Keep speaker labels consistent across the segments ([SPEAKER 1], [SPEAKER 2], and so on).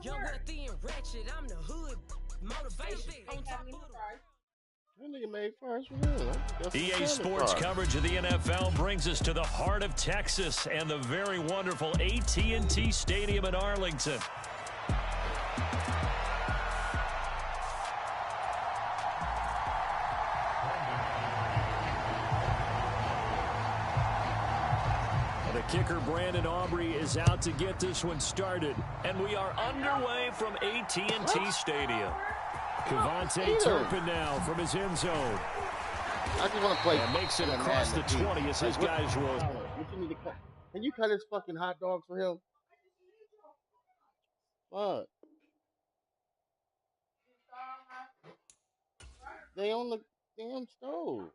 [SPEAKER 1] Young, wealthy, and ratchet. I'm the hood. Motivation. On top of
[SPEAKER 2] That nigga made first for him.
[SPEAKER 3] EA Sports coverage of the NFL brings us to the heart of Texas and the very wonderful AT&T Stadium in Arlington. The kicker, Brandon Aubrey, is out to get this one started. And we are underway from AT&T Stadium. Kevontae Turpin now from his end zone.
[SPEAKER 2] I just want to play.
[SPEAKER 3] And makes it across the 20 as his guys roll.
[SPEAKER 2] What you need to cut? Can you cut his fucking hot dogs for him? Fuck. They on the damn stove.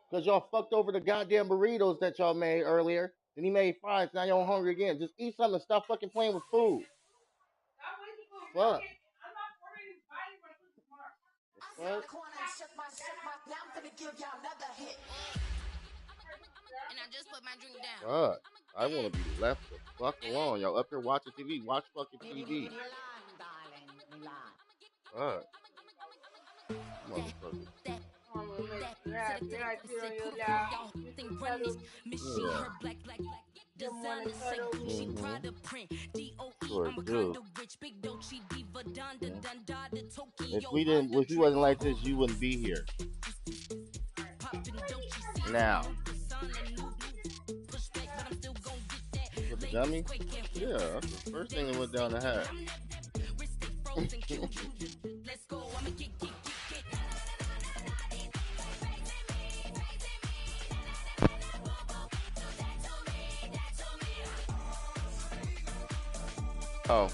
[SPEAKER 2] Because y'all fucked over the goddamn burritos that y'all made earlier. Then he made fries. Now y'all hungry again. Just eat something and stop fucking playing with food. Fuck. What?
[SPEAKER 1] And I just put my drink down.
[SPEAKER 2] Fuck. I want to be left the fuck alone. Y'all up here watching TV. Watch fucking TV. Fuck. Motherfucker. If you wasn't like this, you wouldn't be here. Now. With the dummy? Yeah, that's the first thing that went down the hat. Oh.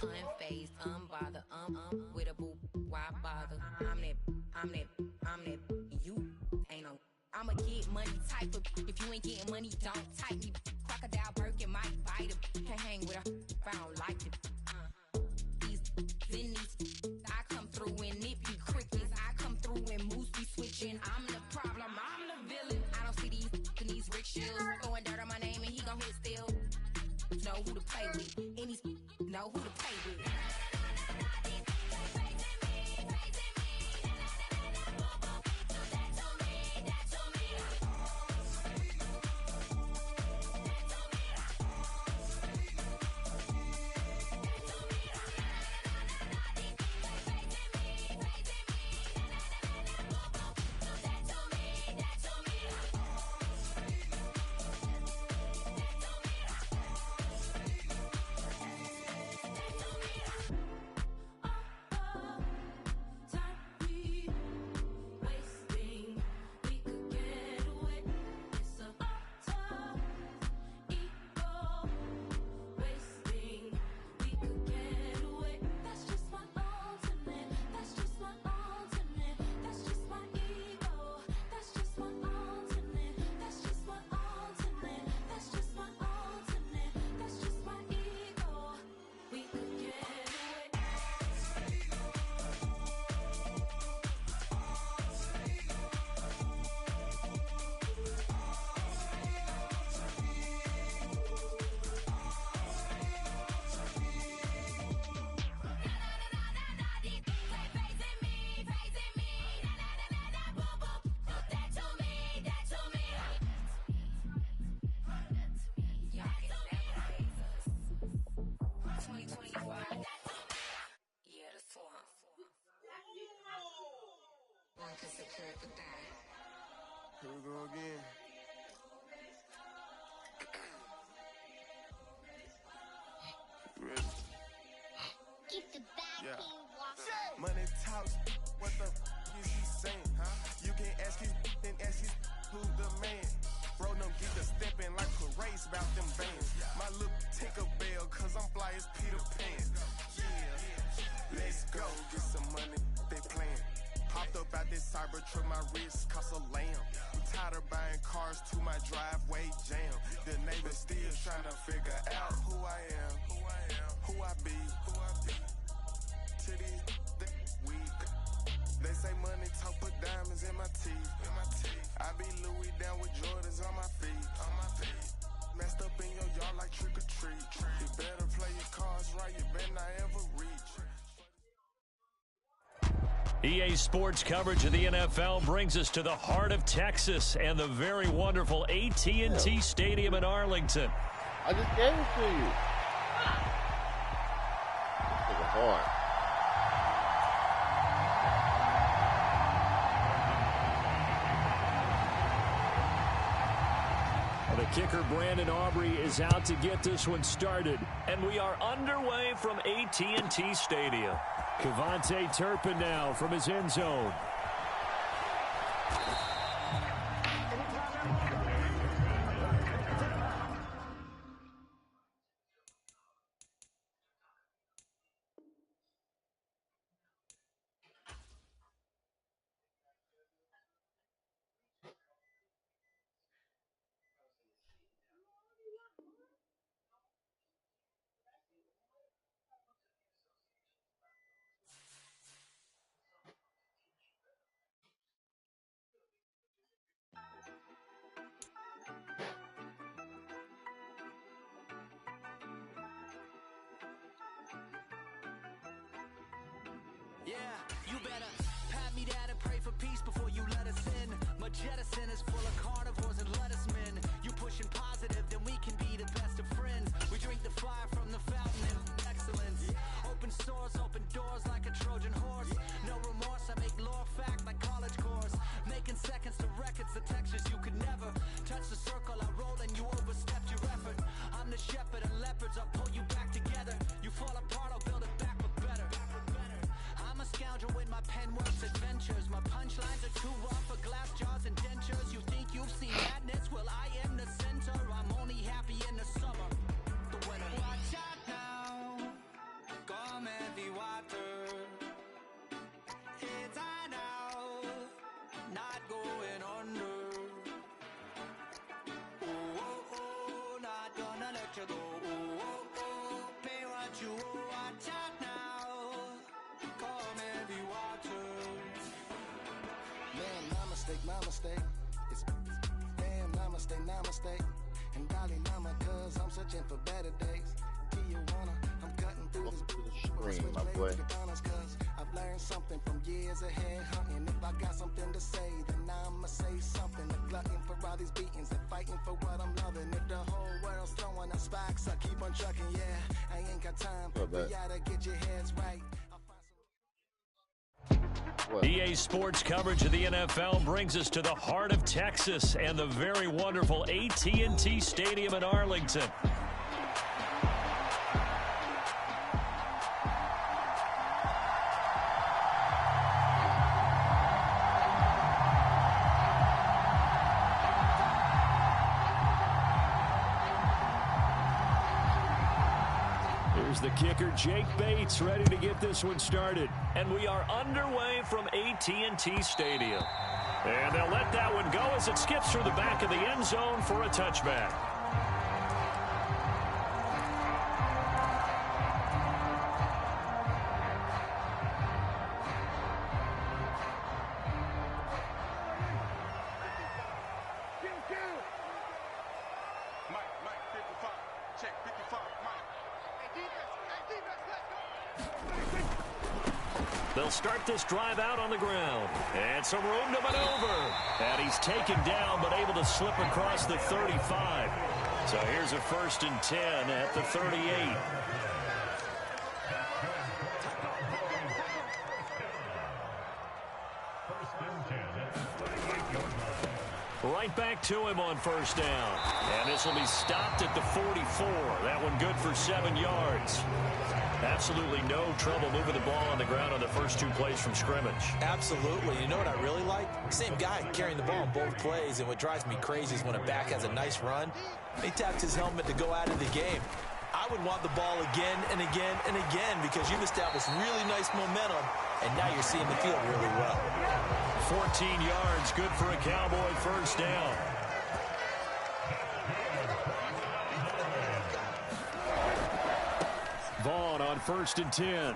[SPEAKER 1] Unfazed, unbothered, with a boo, why bother? I'm that, you ain't no. I'm a get money type of. If you ain't getting money, don't type me. Crocodile Birkin might bite him. Can't hang with her if I don't like it. These I come through and nip you crickets. I come through and moose be switching. I'm the problem, I'm the villain. I don't see these rickshaws throwing dirt on my name and he gon' hit still. Know who to play with. Any know who to play with.
[SPEAKER 4] Here we go again. Ready?
[SPEAKER 5] Keep the back
[SPEAKER 4] Money talks. What the is he saying? Huh? You can ask his, then ask his who's the man. Bro, no get the stepping like parades about them bands. My look Tinkerbell, cause I'm fly as Peter Pan. Yeah, let's go get some money. They playing. Hopped up out this cyber truck, my wrist cost a lamb. tired of buying cars to my driveway jam. The neighbors still trying to figure out who I am, who I be. To these weak. They say money talk, put diamonds in my teeth. I be Louis down with Jordans on my feet. Messed up in your yard like trick or treat. You better play your cards right, you better not ever reach.
[SPEAKER 3] EA Sports coverage of the NFL brings us to the heart of Texas and the very wonderful AT&T Stadium in Arlington.
[SPEAKER 2] I just gave it to you. This is hard.
[SPEAKER 3] The kicker, Brandon Aubrey, is out to get this one started. And we are underway from AT&T Stadium. Kevontae Turpin now from his end zone.
[SPEAKER 6] Yeah, you better pat me down and pray for peace before you let us in. My jettison is full of carnivores and lettuce men. You pushing positive, then we can be the best of friends. We drink the fire from the fountain of excellence. Open sores, open doors like a Trojan horse. No remorse, I make law fact like college course. Making seconds to records, the textures you could never touch the circle I rolled and you overstepped your effort. I'm the shepherd and leopards, I'll pull you back together. You fall apart, I'll build it back but better. I'm a scoundrel with my pen works adventures. My punchlines are too raw for glass jars and dentures. You think you've seen madness? Well, I am the center. I'm only happy in the summer. The winter. Watch out now. Come heavy water. It's I now. Not going under. Oh, oh, oh. Not gonna let you go. Oh, oh, oh. Pay what you owe. Watch out now.
[SPEAKER 7] My mistake. It's damn, namaste. And darling, nama, cause I'm searching for better days. Tijuana, I'm cutting through this
[SPEAKER 2] screen, my boy.
[SPEAKER 7] Cause I've learned something from years ahead hunting. If I got something to say, then I'ma say something. A glutton for all these beatings and fighting for what I'm loving. If the whole world's throwing us sparks, I keep on trucking, yeah. I ain't got time. You gotta get your heads right.
[SPEAKER 3] EA Sports coverage of the NFL brings us to the heart of Texas and the very wonderful AT&T Stadium in Arlington. Here's the kicker, Jake Bates, ready to get this one started. And we are underway from AT&T Stadium. And they'll let that one go as it skips through the back of the end zone for a touchback. They'll start this drive out on the ground. And some room to maneuver. And he's taken down, but able to slip across the 35. So here's a 1st and 10 at the 38. Right back to him on 1st down. And this will be stopped at the 44. That one good for 7 yards. Absolutely no trouble moving the ball on the ground on the first 2 plays from scrimmage.
[SPEAKER 8] Absolutely. You know what I really like? Same guy carrying the ball in both plays, and what drives me crazy is when a back has a nice run, he tapped his helmet to go out of the game. I would want the ball again and again and again because you've established really nice momentum, and now you're seeing the field really well.
[SPEAKER 3] 14 yards, good for a Cowboy first down. Vaughn on 1st and 10.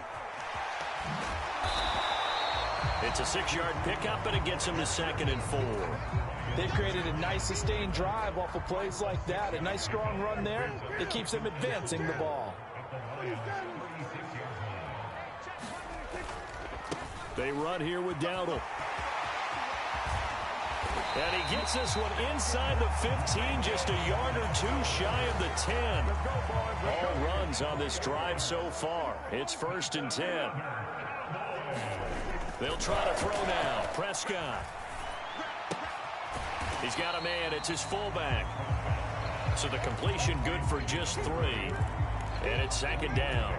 [SPEAKER 3] It's a 6-yard pickup, and it gets him to 2nd and 4.
[SPEAKER 8] They've created a nice sustained drive off of plays like that. A nice strong run there that keeps them advancing the ball.
[SPEAKER 3] They run here with Dowdle. And he gets this one inside the 15, just a yard or two shy of the 10. All runs on this drive so far. It's 1st and 10. They'll try to throw now. Prescott. He's got a man. It's his fullback. So the completion good for just 3. And it's 2nd down.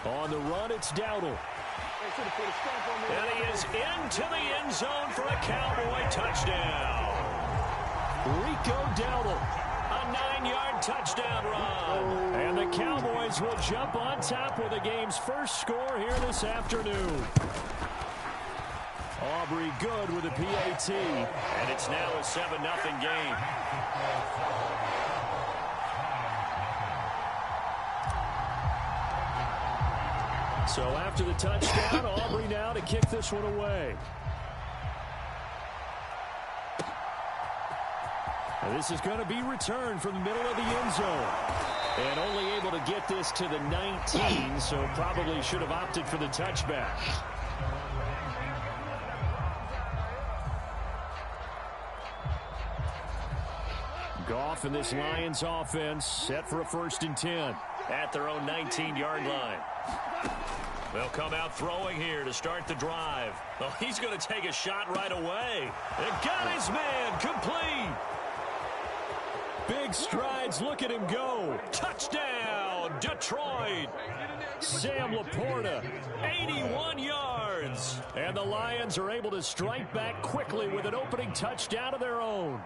[SPEAKER 3] On the run, it's Dowdle. And he is into the end zone for a Cowboy touchdown. Rico Dowdle, a 9-yard touchdown run. And the Cowboys will jump on top with the game's first score here this afternoon. Aubrey good with a PAT. And it's now a 7-0 game. So after the touchdown, Aubrey now to kick this one away. And this is going to be returned from the middle of the end zone. And only able to get this to the 19, so probably should have opted for the touchback. Goff and this Lions offense set for a 1st and 10 at their own 19-yard line. They'll come out throwing here to start the drive. Oh, he's going to take a shot right away. And got his man complete. Big strides. Look at him go. Touchdown, Detroit. Sam Laporta, 81 yards. And the Lions are able to strike back quickly with an opening touchdown of their own.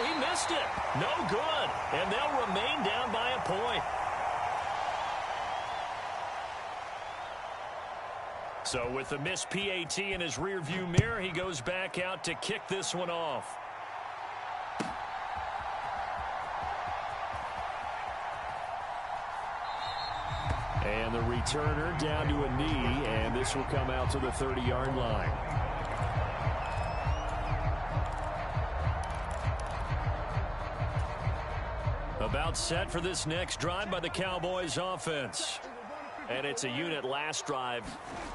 [SPEAKER 3] He missed it. No good. And they'll remain down by a point. So with the missed PAT in his rearview mirror, he goes back out to kick this one off. And the returner down to a knee, and this will come out to the 30-yard line. About set for this next drive by the Cowboys offense. And it's a unit last drive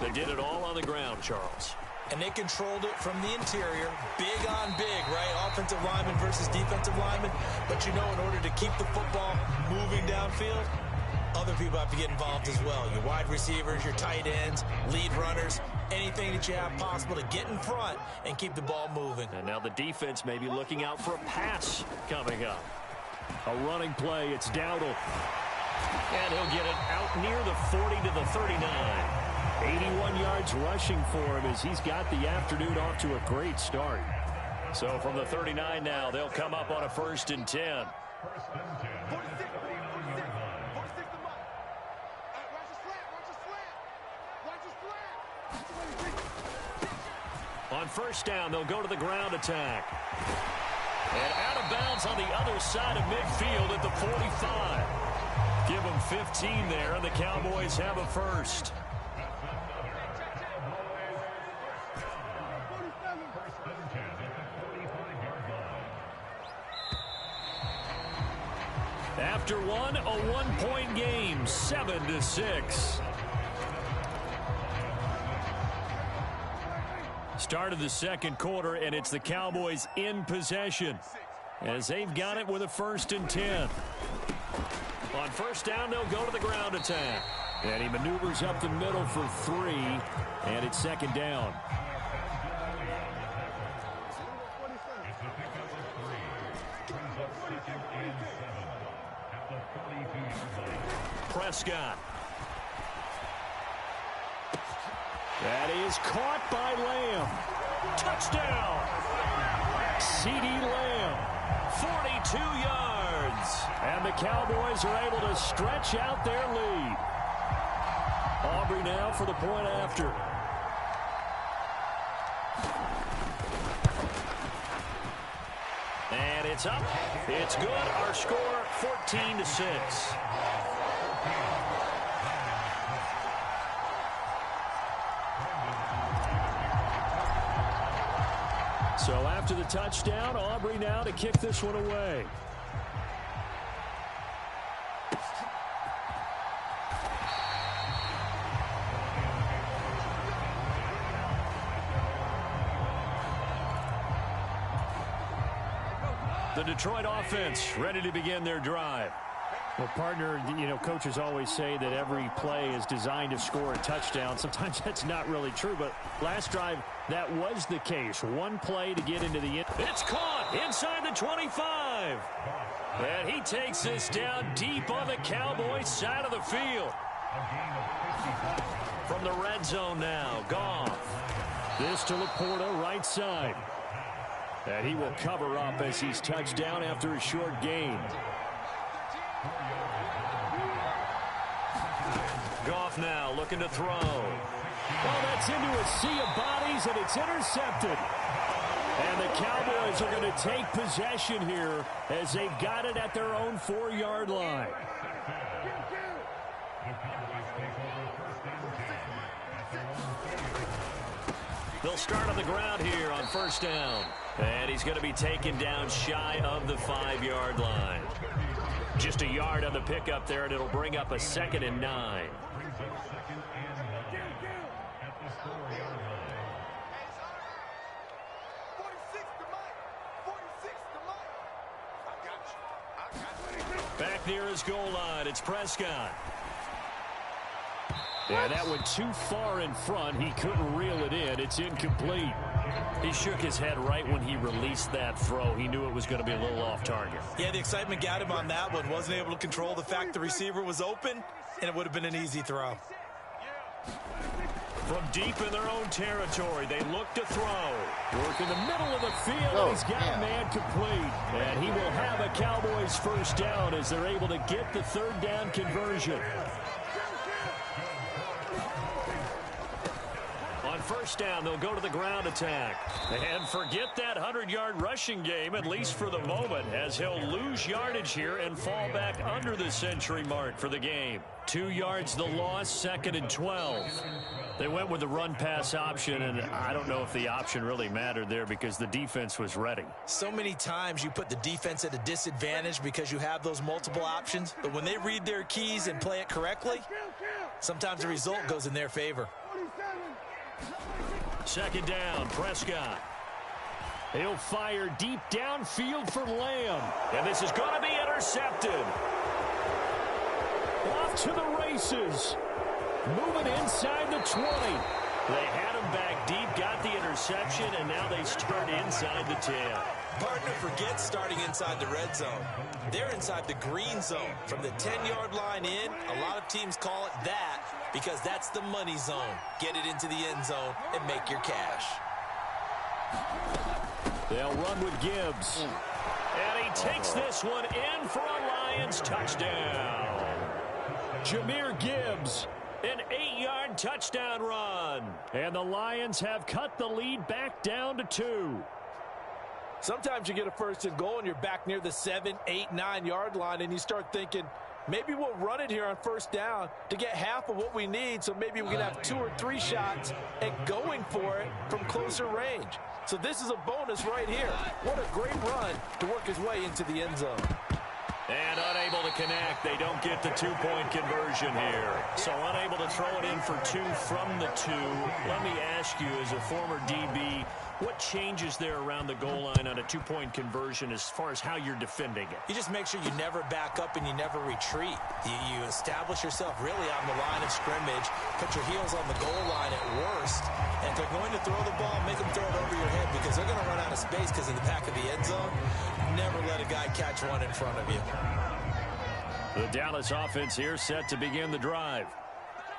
[SPEAKER 3] that did it all on the ground, Charles.
[SPEAKER 8] And they controlled it from the interior. Big on big, right? Offensive lineman versus defensive lineman. But you know, in order to keep the football moving downfield, other people have to get involved as well. Your wide receivers, your tight ends, lead runners, anything that you have possible to get in front and keep the ball moving.
[SPEAKER 3] And now the defense may be looking out for a pass coming up. A running play, it's Dowdle. And he'll get it out near the 40 to the 39. 81 yards rushing for him as he's got the afternoon off to a great start. So from the 39 now, they'll come up on a 1st and 10. On 1st down, they'll go to the ground attack. And out of bounds on the other side of midfield at the 45. Give them 15 there, and the Cowboys have a 1st. After one, a 1-point game, 7-6. Start of the second quarter, and it's the Cowboys in possession as they've got it with a 1st and 10. On 1st down, they'll go to the ground attack. And he maneuvers up the middle for 3, and it's 2nd down. Prescott. That is caught by Lamb. Touchdown. C.D. Lamb, 42 yards. And the Cowboys are able to stretch out their lead. Aubrey now for the point after. And it's up. It's good. Our score, 14-6. So after the touchdown, Aubrey now to kick this one away. The Detroit offense ready to begin their drive. Well, partner, you know, coaches always say that every play is designed to score a touchdown. Sometimes that's not really true, but last drive, that was the case. One play to get into the end. It's caught inside the 25. And he takes this down deep on the Cowboys side of the field. From the red zone now, Goff. This to Laporta, right side. And he will cover up as he's touched down after a short gain. Goff now looking to throw. Oh, that's into a sea of bodies, and it's intercepted. And the Cowboys are going to take possession here as they've got it at their own 4-yard line. They'll start on the ground here on first down. And he's going to be taken down shy of the 5-yard line. Just a yard on the pickup there, and it'll bring up a 2nd and 9. Back near his goal line, it's Prescott. Yeah, that went too far in front. He couldn't reel it in. It's incomplete. He shook his head right when he released that throw. He knew it was going to be a little off target.
[SPEAKER 8] Yeah, the excitement got him on that one. Wasn't able to control the fact the receiver was open, and it would have been an easy throw.
[SPEAKER 3] From deep in their own territory, they look to throw. Work in the middle of the field, and he's got a man complete. And he will have a Cowboys first down as they're able to get the 3rd down conversion. On first down, they'll go to the ground attack. And forget that 100-yard rushing game, at least for the moment, as he'll lose yardage here and fall back under the century mark for the game. 2 yards the loss, 2nd and 12. They went with the run-pass option, and I don't know if the option really mattered there because the defense was ready.
[SPEAKER 8] So many times you put the defense at a disadvantage because you have those multiple options, but when they read their keys and play it correctly, sometimes the result goes in their favor.
[SPEAKER 3] 2nd down, Prescott. He'll fire deep downfield for Lamb. And this is going to be intercepted. Off to the races. Moving inside the 20. They had him back deep, got the interception, and now they start inside the 10.
[SPEAKER 8] Partner, forget starting inside the red zone. They're inside the green zone. From the 10-yard line in, a lot of teams call it that because that's the money zone. Get it into the end zone and make your cash.
[SPEAKER 3] They'll run with Gibbs. And he takes this one in for a Lions touchdown. Jahmyr Gibbs, an 8-yard touchdown run. And the Lions have cut the lead back down to 2.
[SPEAKER 9] Sometimes you get a 1st and goal and you're back near the 7, 8, 9-yard line and you start thinking, maybe we'll run it here on first down to get half of what we need, so maybe we can have 2 or 3 shots at going for it from closer range. So this is a bonus right here. What a great run to work his way into the end zone.
[SPEAKER 3] And unable to connect. They don't get the 2-point conversion here. So unable to throw it in for 2 from the 2. Let me ask you, as a former DB, what changes there around the goal line on a 2-point conversion as far as how you're defending it?
[SPEAKER 8] You just make sure you never back up and you never retreat. You establish yourself really on the line of scrimmage, put your heels on the goal line at worst, and if they're going to throw the ball, make them throw it over your head because they're going to run out of space because in the back of the end zone, never let a guy catch one in front of you.
[SPEAKER 3] The Dallas offense here set to begin the drive.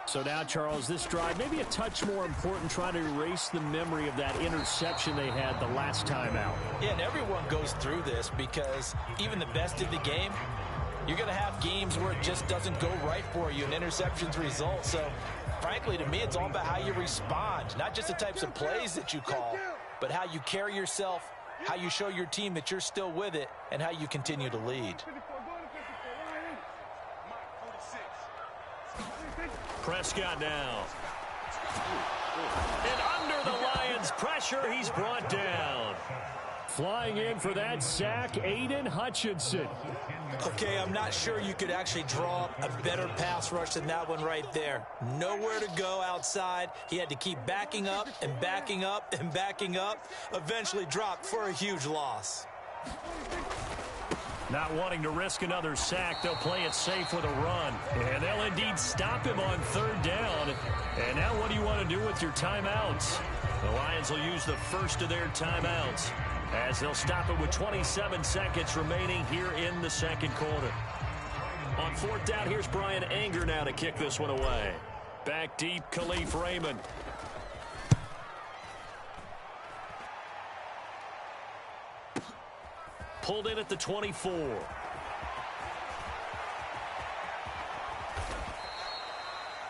[SPEAKER 3] So now, Charles, this drive maybe a touch more important, trying to erase the memory of that interception they had the last time out.
[SPEAKER 8] Yeah, and everyone goes through this because even the best of the game, you're going to have games where it just doesn't go right for you and interceptions result. So, frankly, to me, it's all about how you respond, not just the types of plays that you call, but how you carry yourself, how you show your team that you're still with it, and how you continue to lead.
[SPEAKER 3] Prescott now. And under the Lions' pressure, he's brought down. Flying in for that sack, Aiden Hutchinson.
[SPEAKER 8] Okay, I'm not sure you could actually draw up a better pass rush than that one right there. Nowhere to go outside. He had to keep backing up and backing up and backing up. Eventually dropped for a huge loss.
[SPEAKER 3] Not wanting to risk another sack, they'll play it safe with a run. And they'll indeed stop him on third down. And now what do you want to do with your timeouts? The Lions will use the first of their timeouts, as they'll stop it with 27 seconds remaining here in the second quarter. On fourth down, here's Brian Anger now to kick this one away. Back deep, Khalif Raymond. Pulled in at the 24.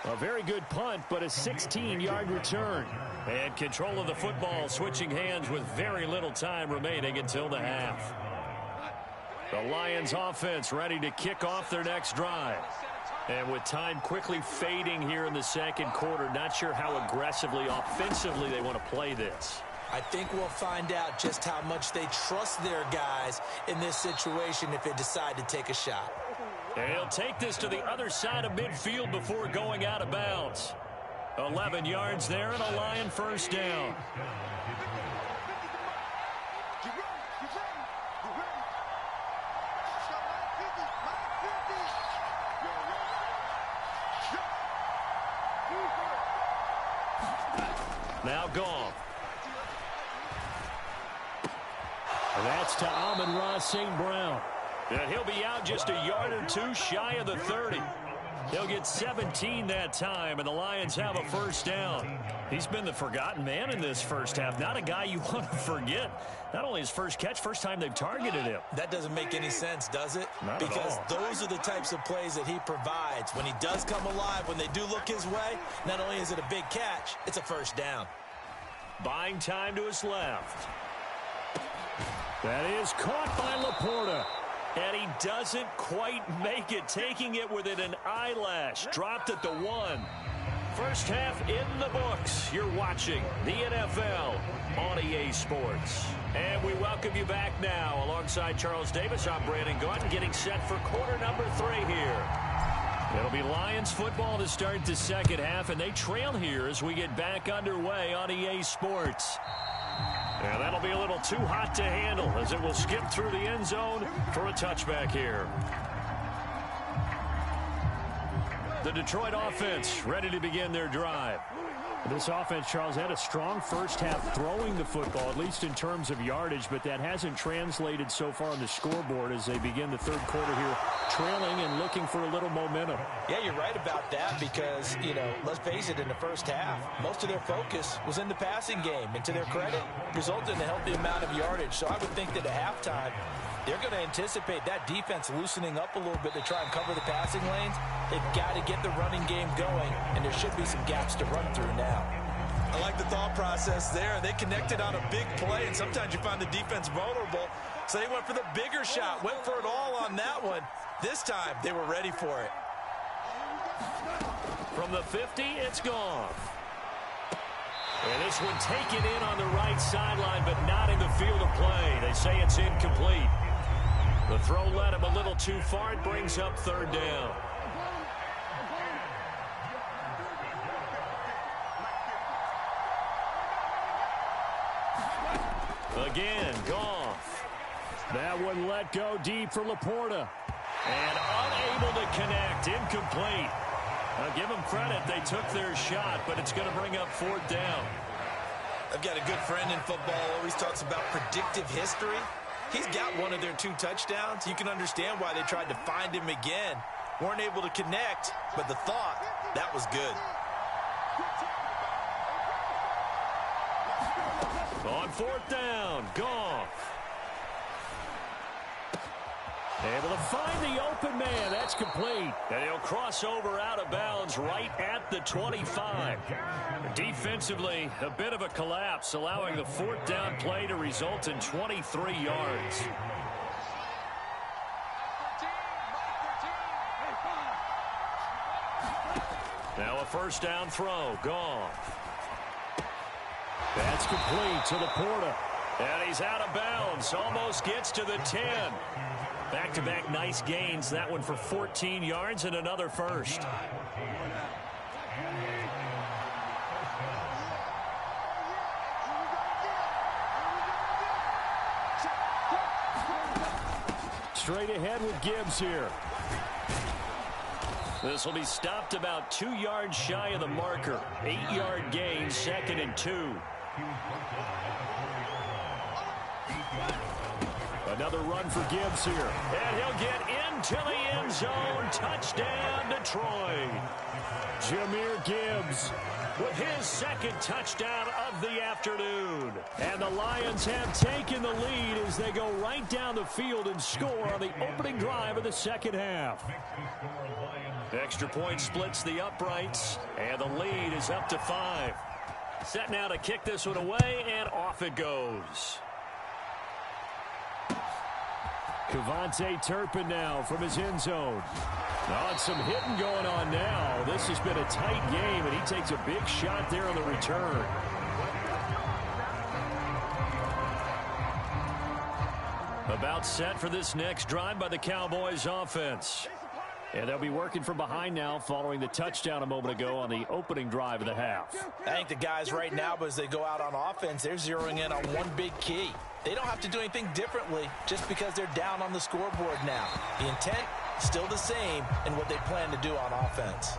[SPEAKER 3] A very good punt, but a 16-yard return. And control of the football switching hands with very little time remaining until the half. The Lions offense ready to kick off their next drive. And with time quickly fading here in the second quarter, not sure how aggressively, offensively they want to play this.
[SPEAKER 8] I think we'll find out just how much they trust their guys in this situation if they decide to take a shot.
[SPEAKER 3] And he'll take this to the other side of midfield before going out of bounds. 11 yards there and a Lion first down. Now gone. That's to Amon-Ra St. Brown. And he'll be out just a yard or two shy of the 30. He'll get 17 that time, and the Lions have a first down. He's been the forgotten man in this first half. Not a guy you want to forget. Not only his first catch, first time they've targeted him.
[SPEAKER 8] That doesn't make any sense, does it?
[SPEAKER 3] Not
[SPEAKER 8] because
[SPEAKER 3] at all.
[SPEAKER 8] Those are the types of plays that he provides. When he does come alive, when they do look his way, not only is it a big catch, it's a first down.
[SPEAKER 3] Buying time to his left. That is caught by Laporta. And he doesn't quite make it, taking it within an eyelash. Dropped at the 1. First half in the books. You're watching the NFL on EA Sports. And we welcome you back now. Alongside Charles Davis, I'm Brandon Gordon, getting set for quarter number 3 here. It'll be Lions football to start the second half, and they trail here as we get back underway on EA Sports. And that'll be a little too hot to handle as it will skip through the end zone for a touchback here. The Detroit offense ready to begin their drive. This offense, Charles, had a strong first half throwing the football, at least in terms of yardage, but that hasn't translated so far on the scoreboard as they begin the third quarter here, trailing and looking for a little momentum.
[SPEAKER 8] Yeah, you're right about that because, let's face it, in the first half, most of their focus was in the passing game. And to their credit, resulted in a healthy amount of yardage. So I would think that at halftime, they're going to anticipate that defense loosening up a little bit to try and cover the passing lanes. They've got to get the running game going, and there should be some gaps to run through now. I like the thought process there. They connected on a big play, and sometimes you find the defense vulnerable. So they went for the bigger shot, went for it all on that one. This time, they were ready for it.
[SPEAKER 3] From the 50, it's gone. And this one taken in on the right sideline, but not in the field of play. They say it's incomplete. The throw led him a little too far. It brings up third down. Again, Goff. That one let go deep for Laporta. And unable to connect. Incomplete. Now give them credit. They took their shot, but it's going to bring up fourth down.
[SPEAKER 8] I've got a good friend in football, always talks about predictive history. He's got one of their 2 touchdowns. You can understand why they tried to find him again. Weren't able to connect, but the thought, that was good.
[SPEAKER 3] On 4th down, Goff. Able to find the open man. That's complete. And he'll cross over out of bounds right at the 25. Defensively, a bit of a collapse, allowing the 4th down play to result in 23 yards. Now a 1st down throw. Goff. That's complete to Laporta. And he's out of bounds. Almost gets to the 10. Back-to-back nice gains. That one for 14 yards and another first. Straight ahead with Gibbs here. This will be stopped about 2 yards shy of the marker. 8-yard gain, 2nd and 2. Another run for Gibbs here. And he'll get into the end zone. Touchdown, Detroit. Jahmyr Gibbs with his 2nd touchdown of the afternoon. And the Lions have taken the lead as they go right down the field and score on the opening drive of the 2nd half. Extra point splits the uprights, and the lead is up to 5. Set now to kick this one away, and off it goes. Kevontae Turpin now from his end zone. Oh, some hitting going on now. This has been a tight game, and he takes a big shot there on the return. About set for this next drive by the Cowboys offense. And they'll be working from behind now following the touchdown a moment ago on the opening drive of the half.
[SPEAKER 8] I think the guys right now, as they go out on offense, they're zeroing in on one big key. They don't have to do anything differently just because they're down on the scoreboard now. The intent, still the same in what they plan to do on offense.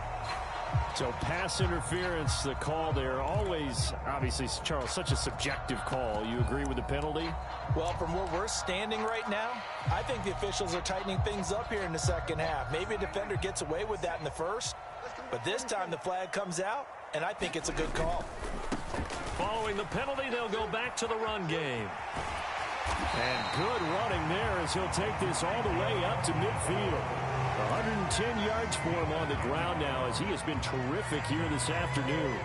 [SPEAKER 3] So pass interference, the call there, always, obviously, Charles, such a subjective call. You agree with the penalty?
[SPEAKER 8] Well, from where we're standing right now, I think the officials are tightening things up here in the 2nd half. Maybe a defender gets away with that in the 1st, but this time the flag comes out, and I think it's a good call.
[SPEAKER 3] Following the penalty, they'll go back to the run game. And good running there as he'll take this all the way up to midfield. 110 yards for him on the ground now as he has been terrific here this afternoon.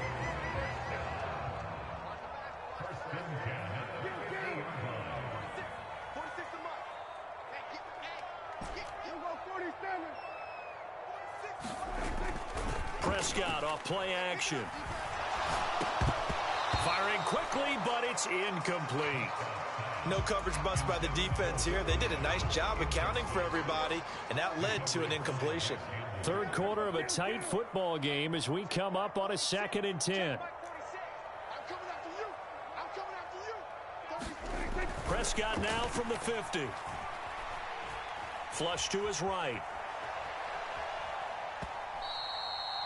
[SPEAKER 3] Prescott off play action. Firing quickly, but it's incomplete.
[SPEAKER 8] No coverage bust by the defense here. They did a nice job accounting for everybody, and that led to an incompletion.
[SPEAKER 3] 3rd quarter of a tight football game as we come up on a 2nd and 10. Prescott now from the 50. Flush to his right.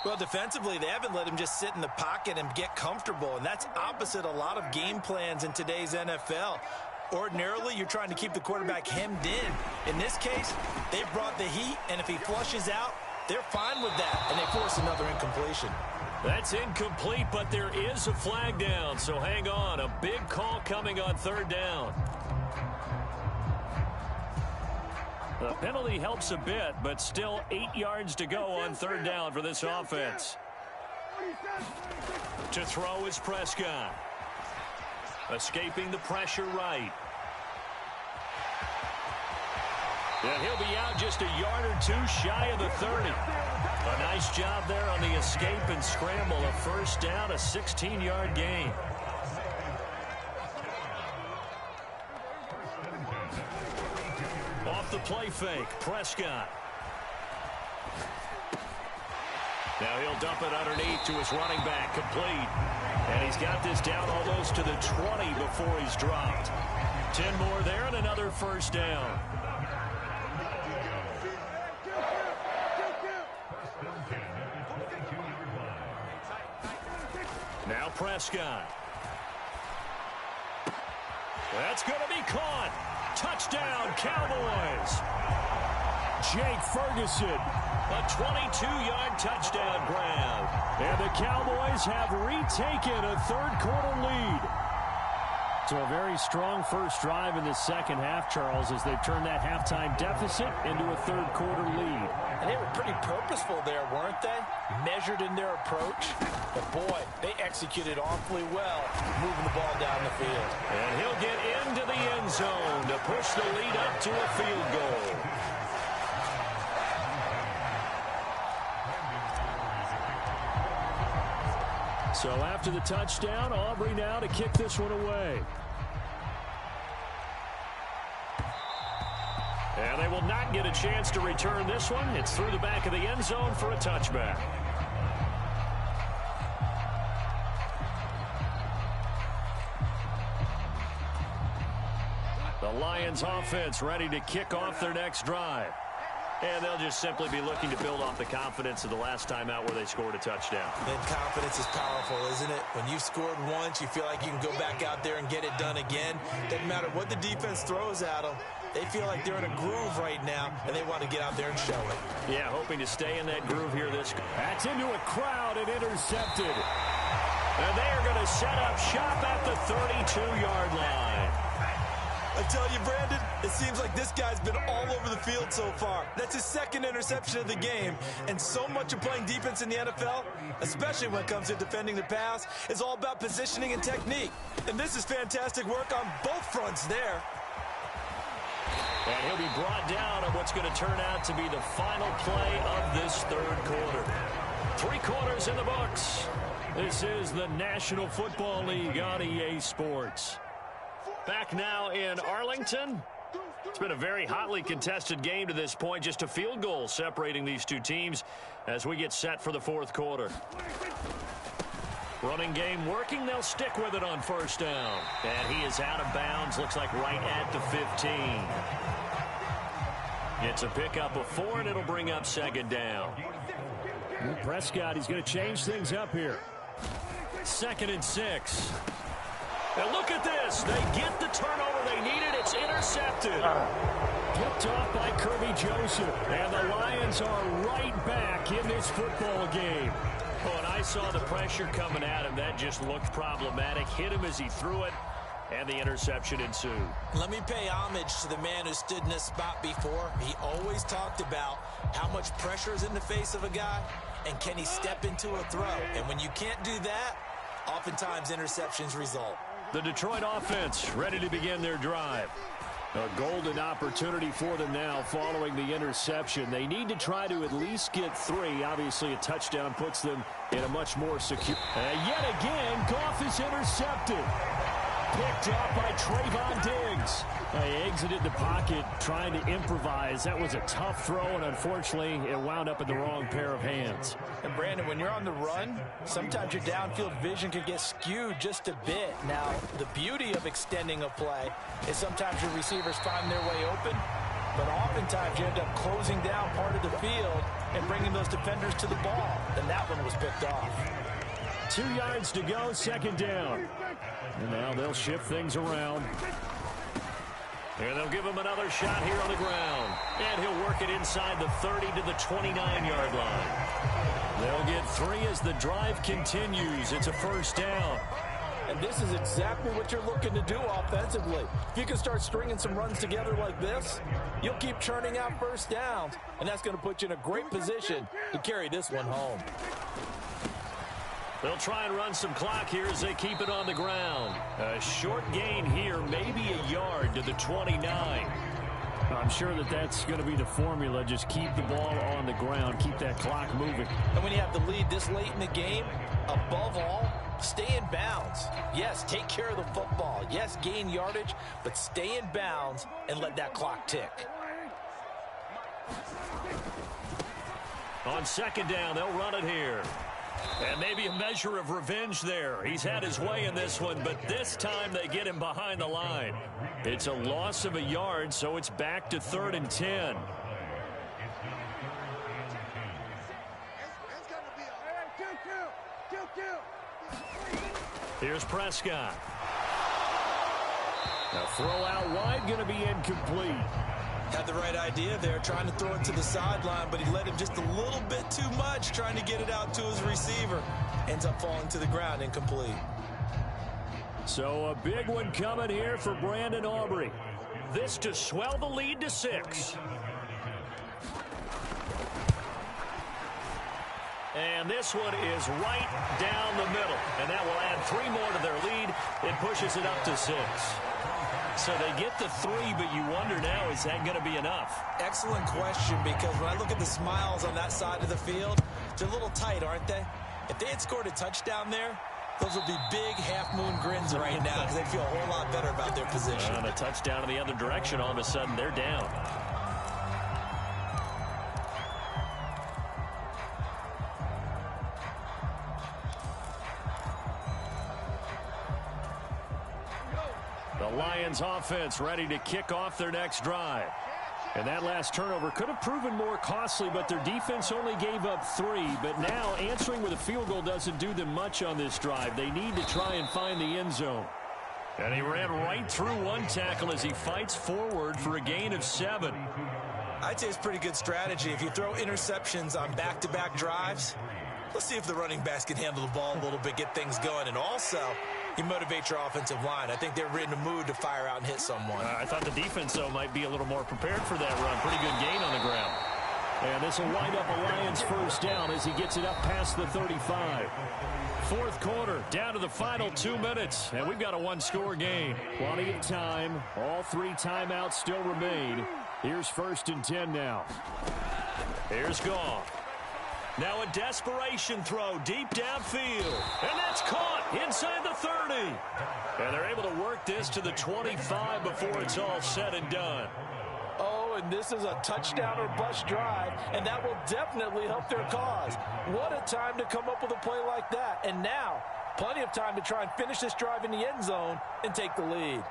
[SPEAKER 8] Well, defensively, they haven't let him just sit in the pocket and get comfortable, and that's opposite a lot of game plans in today's NFL. Ordinarily, you're trying to keep the quarterback hemmed in. In this case, they brought the heat, and if he flushes out, they're fine with that, and they force another incompletion.
[SPEAKER 3] That's incomplete, but there is a flag down, so hang on. A big call coming on 3rd down. The penalty helps a bit, but still 8 yards to go on 3rd down for this offense. To throw is Prescott. Escaping the pressure right. And he'll be out just a yard or two shy of the 30. A nice job there on the escape and scramble. A 1st down, a 16-yard gain. Off the play fake, Prescott. Now he'll dump it underneath to his running back, complete. And he's got this down almost to the 20 before he's dropped. 10 more there and another 1st down. Now Prescott. That's going to be caught. Touchdown, Cowboys. Jake Ferguson A 22-yard touchdown grab. And the Cowboys have retaken a third-quarter lead. So a very strong first drive in the second half, Charles, as they've turned that halftime deficit into a third-quarter lead.
[SPEAKER 9] And they were pretty purposeful there, weren't they? Measured in their approach. But, boy, they executed awfully well, moving the ball down the field.
[SPEAKER 3] And he'll get into the end zone to push the lead up to a field goal. So after the touchdown, Aubrey now to kick this one away. And they will not get a chance to return this one. It's through the back of the end zone for a touchback. The Lions offense ready to kick off their next drive. And they'll just simply be looking to build off the confidence of the last time out where they scored a touchdown.
[SPEAKER 8] Then confidence is powerful, isn't it? When you've scored once, you feel like you can go back out there and get it done again. Doesn't matter what the defense throws at them. They feel like they're in a groove right now, and they want to get out there and show it.
[SPEAKER 3] Yeah, hoping to stay in that groove here. That's into a crowd and intercepted. And they are going to set up shop at the 32-yard line.
[SPEAKER 8] I tell you, Brandon, it seems like this guy's been all over the field so far. That's his second interception of the game. And so much of playing defense in the NFL, especially when it comes to defending the pass, is all about positioning and technique. And this is fantastic work on both fronts there.
[SPEAKER 3] And he'll be brought down on what's going to turn out to be the final play of this third quarter. 3 quarters in the books. This is the National Football League on EA Sports. Back now in Arlington. It's been a very hotly contested game to this point. Just a field goal separating these two teams as we get set for the fourth quarter. Running game working. They'll stick with it on first down. And he is out of bounds. Looks like right at the 15. It's a pickup of 4, and it'll bring up second down.
[SPEAKER 10] Prescott, he's going to change things up here.
[SPEAKER 3] 2nd and 6. And look at this. They get the turnover they needed. It's intercepted.
[SPEAKER 10] Picked off by Kirby Joseph.
[SPEAKER 3] And the Lions are right back in this football game. Oh, and I saw the pressure coming at him. That just looked problematic. Hit him as he threw it, and the interception ensued.
[SPEAKER 8] Let me pay homage to the man who stood in this spot before. He always talked about how much pressure is in the face of a guy, and can he step into a throw. And when you can't do that, oftentimes interceptions result.
[SPEAKER 3] The Detroit offense ready to begin their drive. A golden opportunity for them now following the interception. They need to try to at least get 3. Obviously, a touchdown puts them in a much more secure.
[SPEAKER 10] Yet again, Goff is intercepted. Picked up by Trayvon Diggs.
[SPEAKER 3] He exited the pocket trying to improvise. That was a tough throw, and unfortunately, it wound up in the wrong pair of hands.
[SPEAKER 9] And, Brandon, when you're on the run, sometimes your downfield vision can get skewed just a bit. Now, the beauty of extending a play is sometimes your receivers find their way open, but oftentimes you end up closing down part of the field and bringing those defenders to the ball. And that one was picked off.
[SPEAKER 10] 2 yards to go, second down.
[SPEAKER 3] And now they'll shift things around. And they'll give him another shot here on the ground. And he'll work it inside the 30 to the 29-yard line. They'll get 3 as the drive continues. It's a first down.
[SPEAKER 9] And this is exactly what you're looking to do offensively. If you can start stringing some runs together like this, you'll keep churning out first downs. And that's going to put you in a great position to carry this one home.
[SPEAKER 3] They'll try and run some clock here as they keep it on the ground. A short gain here, maybe a yard to the 29.
[SPEAKER 10] I'm sure that's going to be the formula. Just keep the ball on the ground. Keep that clock moving.
[SPEAKER 9] And when you have the lead this late in the game, above all, stay in bounds. Yes, take care of the football. Yes, gain yardage, but stay in bounds and let that clock tick.
[SPEAKER 3] On second down, they'll run it here. And maybe a measure of revenge there. He's had his way in this one, but this time they get him behind the line. It's a loss of a yard, so it's back to 3rd and 10. Here's Prescott. A throw out wide, going to be incomplete.
[SPEAKER 8] Had the right idea there, trying to throw it to the sideline, but he let him just a little bit too much, trying to get it out to his receiver. Ends up falling to the ground, incomplete.
[SPEAKER 3] So a big one coming here for Brandon Aubrey. This to swell the lead to 6. And this one is right down the middle. And that will add 3 more to their lead. It pushes it up to 6. So they get the 3, but you wonder now, is that going to be enough?
[SPEAKER 8] Excellent question, because when I look at the smiles on that side of the field, they're a little tight, aren't they? If they had scored a touchdown there, those would be big half-moon grins right now because they'd feel a whole lot better about their position.
[SPEAKER 3] And a touchdown in the other direction, all of a sudden they're down. The Lions offense ready to kick off their next drive. And that last turnover could have proven more costly, but their defense only gave up 3. But now answering with a field goal doesn't do them much on this drive. They need to try and find the end zone. And he ran right through one tackle as he fights forward for a gain of 7.
[SPEAKER 8] I'd say it's pretty good strategy. If you throw interceptions on back-to-back drives, let's see if the running backs can handle the ball a little bit, get things going. And also, you motivate your offensive line. I think they're in the mood to fire out and hit someone.
[SPEAKER 3] I thought the defense, though, might be a little more prepared for that run. Pretty good gain on the ground. And this will wind up a Lions first down as he gets it up past the 35. Fourth quarter, down to the final 2 minutes, and we've got a 1-score game. Plenty of time. All 3 timeouts still remain. Here's 1st and 10 now. Here's Goff. Now a desperation throw deep downfield. And that's caught inside the 30. And they're able to work this to the 25 before it's all said and done.
[SPEAKER 9] Oh, and this is a touchdown or bust drive, and that will definitely help their cause. What a time to come up with a play like that. And now, plenty of time to try and finish this drive in the end zone and take the lead.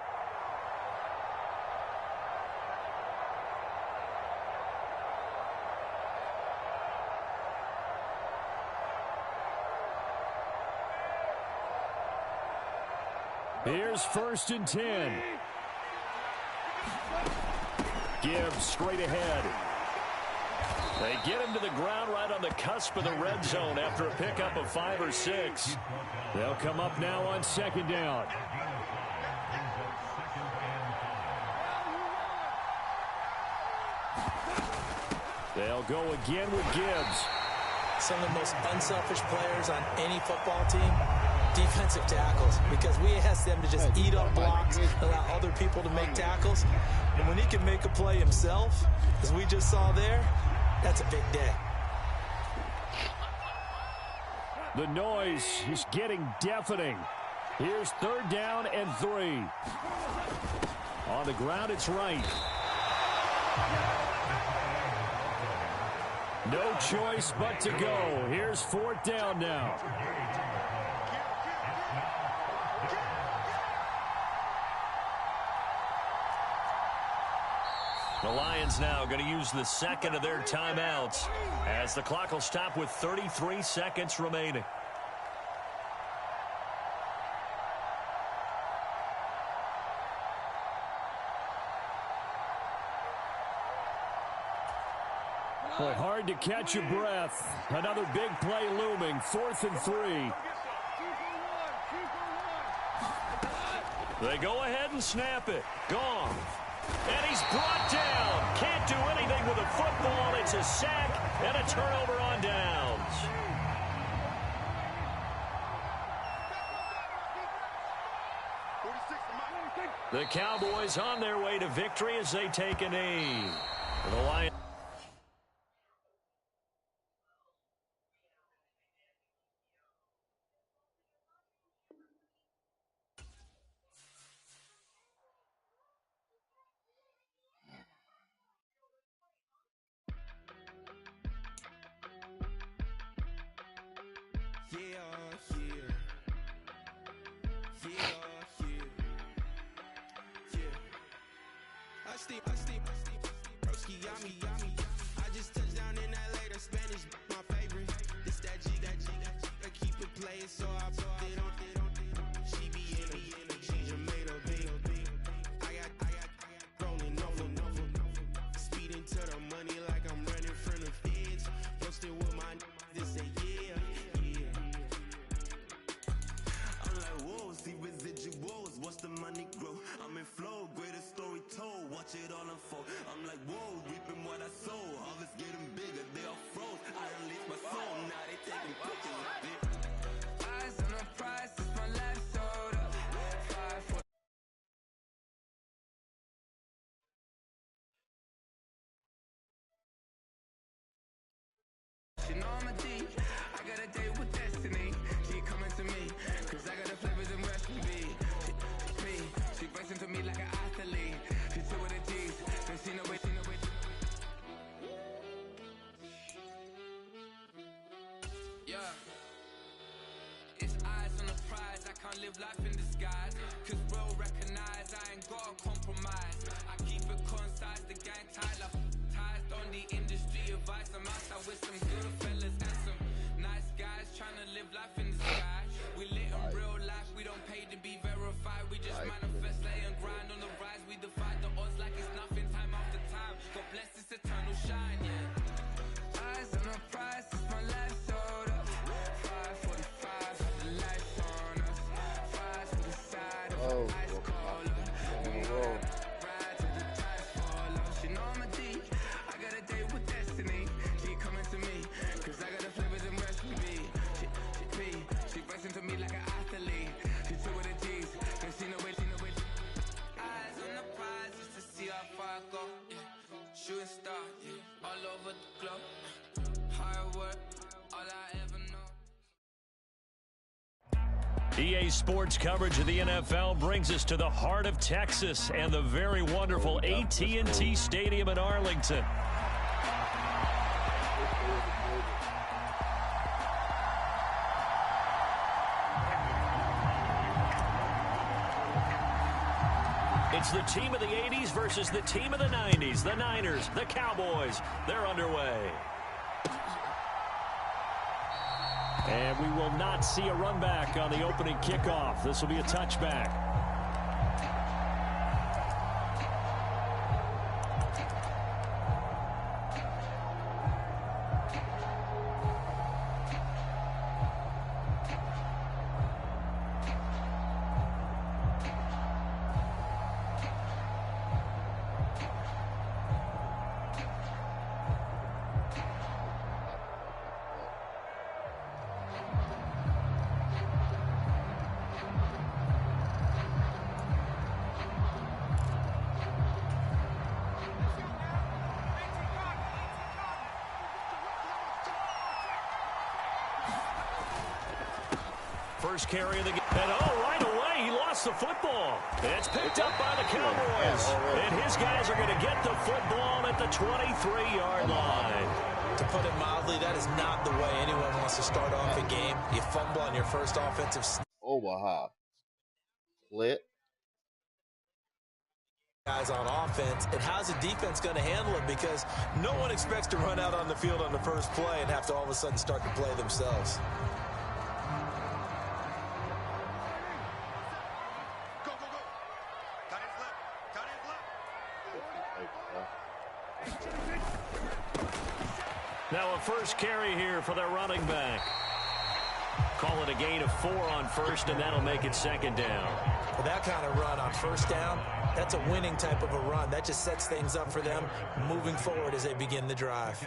[SPEAKER 3] Here's 1st and 10. Gibbs straight ahead. They get him to the ground right on the cusp of the red zone after a pickup of 5 or 6. They'll come up now on 2nd down. They'll go again with Gibbs.
[SPEAKER 8] Some of the most unselfish players on any football team, defensive tackles, because we ask them to just eat up blocks, allow other people to make tackles. And when he can make a play himself, as we just saw there, that's a big day.
[SPEAKER 3] The noise is getting deafening. Here's 3rd down and 3. On the ground, it's right. No choice but to go. Here's 4th down now. The Lions now going to use the 2nd of their timeouts as the clock will stop with 33 seconds remaining. Boy, hard to catch your breath. Another big play looming. 4th and 3. They go ahead and snap it. Gone. And he's brought down. Can't do anything with a football. It's a sack and a turnover on downs. The Cowboys on their way to victory as they take a knee. The Lions.
[SPEAKER 11] I just touched down in LA, the Spanish, my favorite. This that G, I keep it playing, so I put it on. She be in the, she just made a big. I got rolling over. like, whoa, reaping what I sow. Harvest getting bigger, they all froze. I release my soul, now they taking pictures of it. Eyes on the prize, it's my last soda. 5 for you know I'm a D. I got a date with destiny. She coming to me, cause I got the flavors and recipe. She breaks into me like an athlete. She two with the G's, and she know it, yeah. It's eyes on the prize, I can't live life in disguise. Cause bro recognize I ain't gotta compromise. I keep it concise, the gang tight like ties on the industry advice. I'm outside with some good fellas and some nice guys trying to live life in the sky. We lit in real life, we don't pay to be verified. We just manifest, lay and grind on the rise. We defy the odds like it's nothing, time after time. God bless this eternal shine, yeah. Eyes on the prize, it's my last soda. 5:45, the lights on us. Fries to the side of an ice cola. Ride till the tires fall off. She know I'm a D. I got a date with destiny. She coming to me, cause I got the flavors and recipe. She breaks into me like an athlete. She two with the G's, and she know it. Eyes on the prize just to see how far I go. Yeah. Shooting star, yeah. All over the globe. Hard work, all I ever know.
[SPEAKER 3] EA Sports coverage of the NFL brings us to the heart of Texas and the very wonderful AT&T Stadium in Arlington. It's the team of the 80s versus the team of the 90s. The Niners, the Cowboys, they're underway. And we will not see a run back on the opening kickoff. This will be a touchback. First carry of the game. And right away, he lost the football. It's picked up by the Cowboys. And his guys are going to get the football at the 23-yard line.
[SPEAKER 8] To put it mildly, that is not the way anyone wants to start off a game. You fumble on your first offensive snap.
[SPEAKER 2] Omaha. Split.
[SPEAKER 8] Guys on offense, and how's the defense going to handle it? Because no one expects to run out on the field on the first play and have to all of a sudden start to play themselves.
[SPEAKER 3] Now a first carry here for their running back. Call it a gain of 4 on first, and that'll make it second down.
[SPEAKER 8] Well, that kind of run on first down, that's a winning type of a run. That just sets things up for them moving forward as they begin the drive.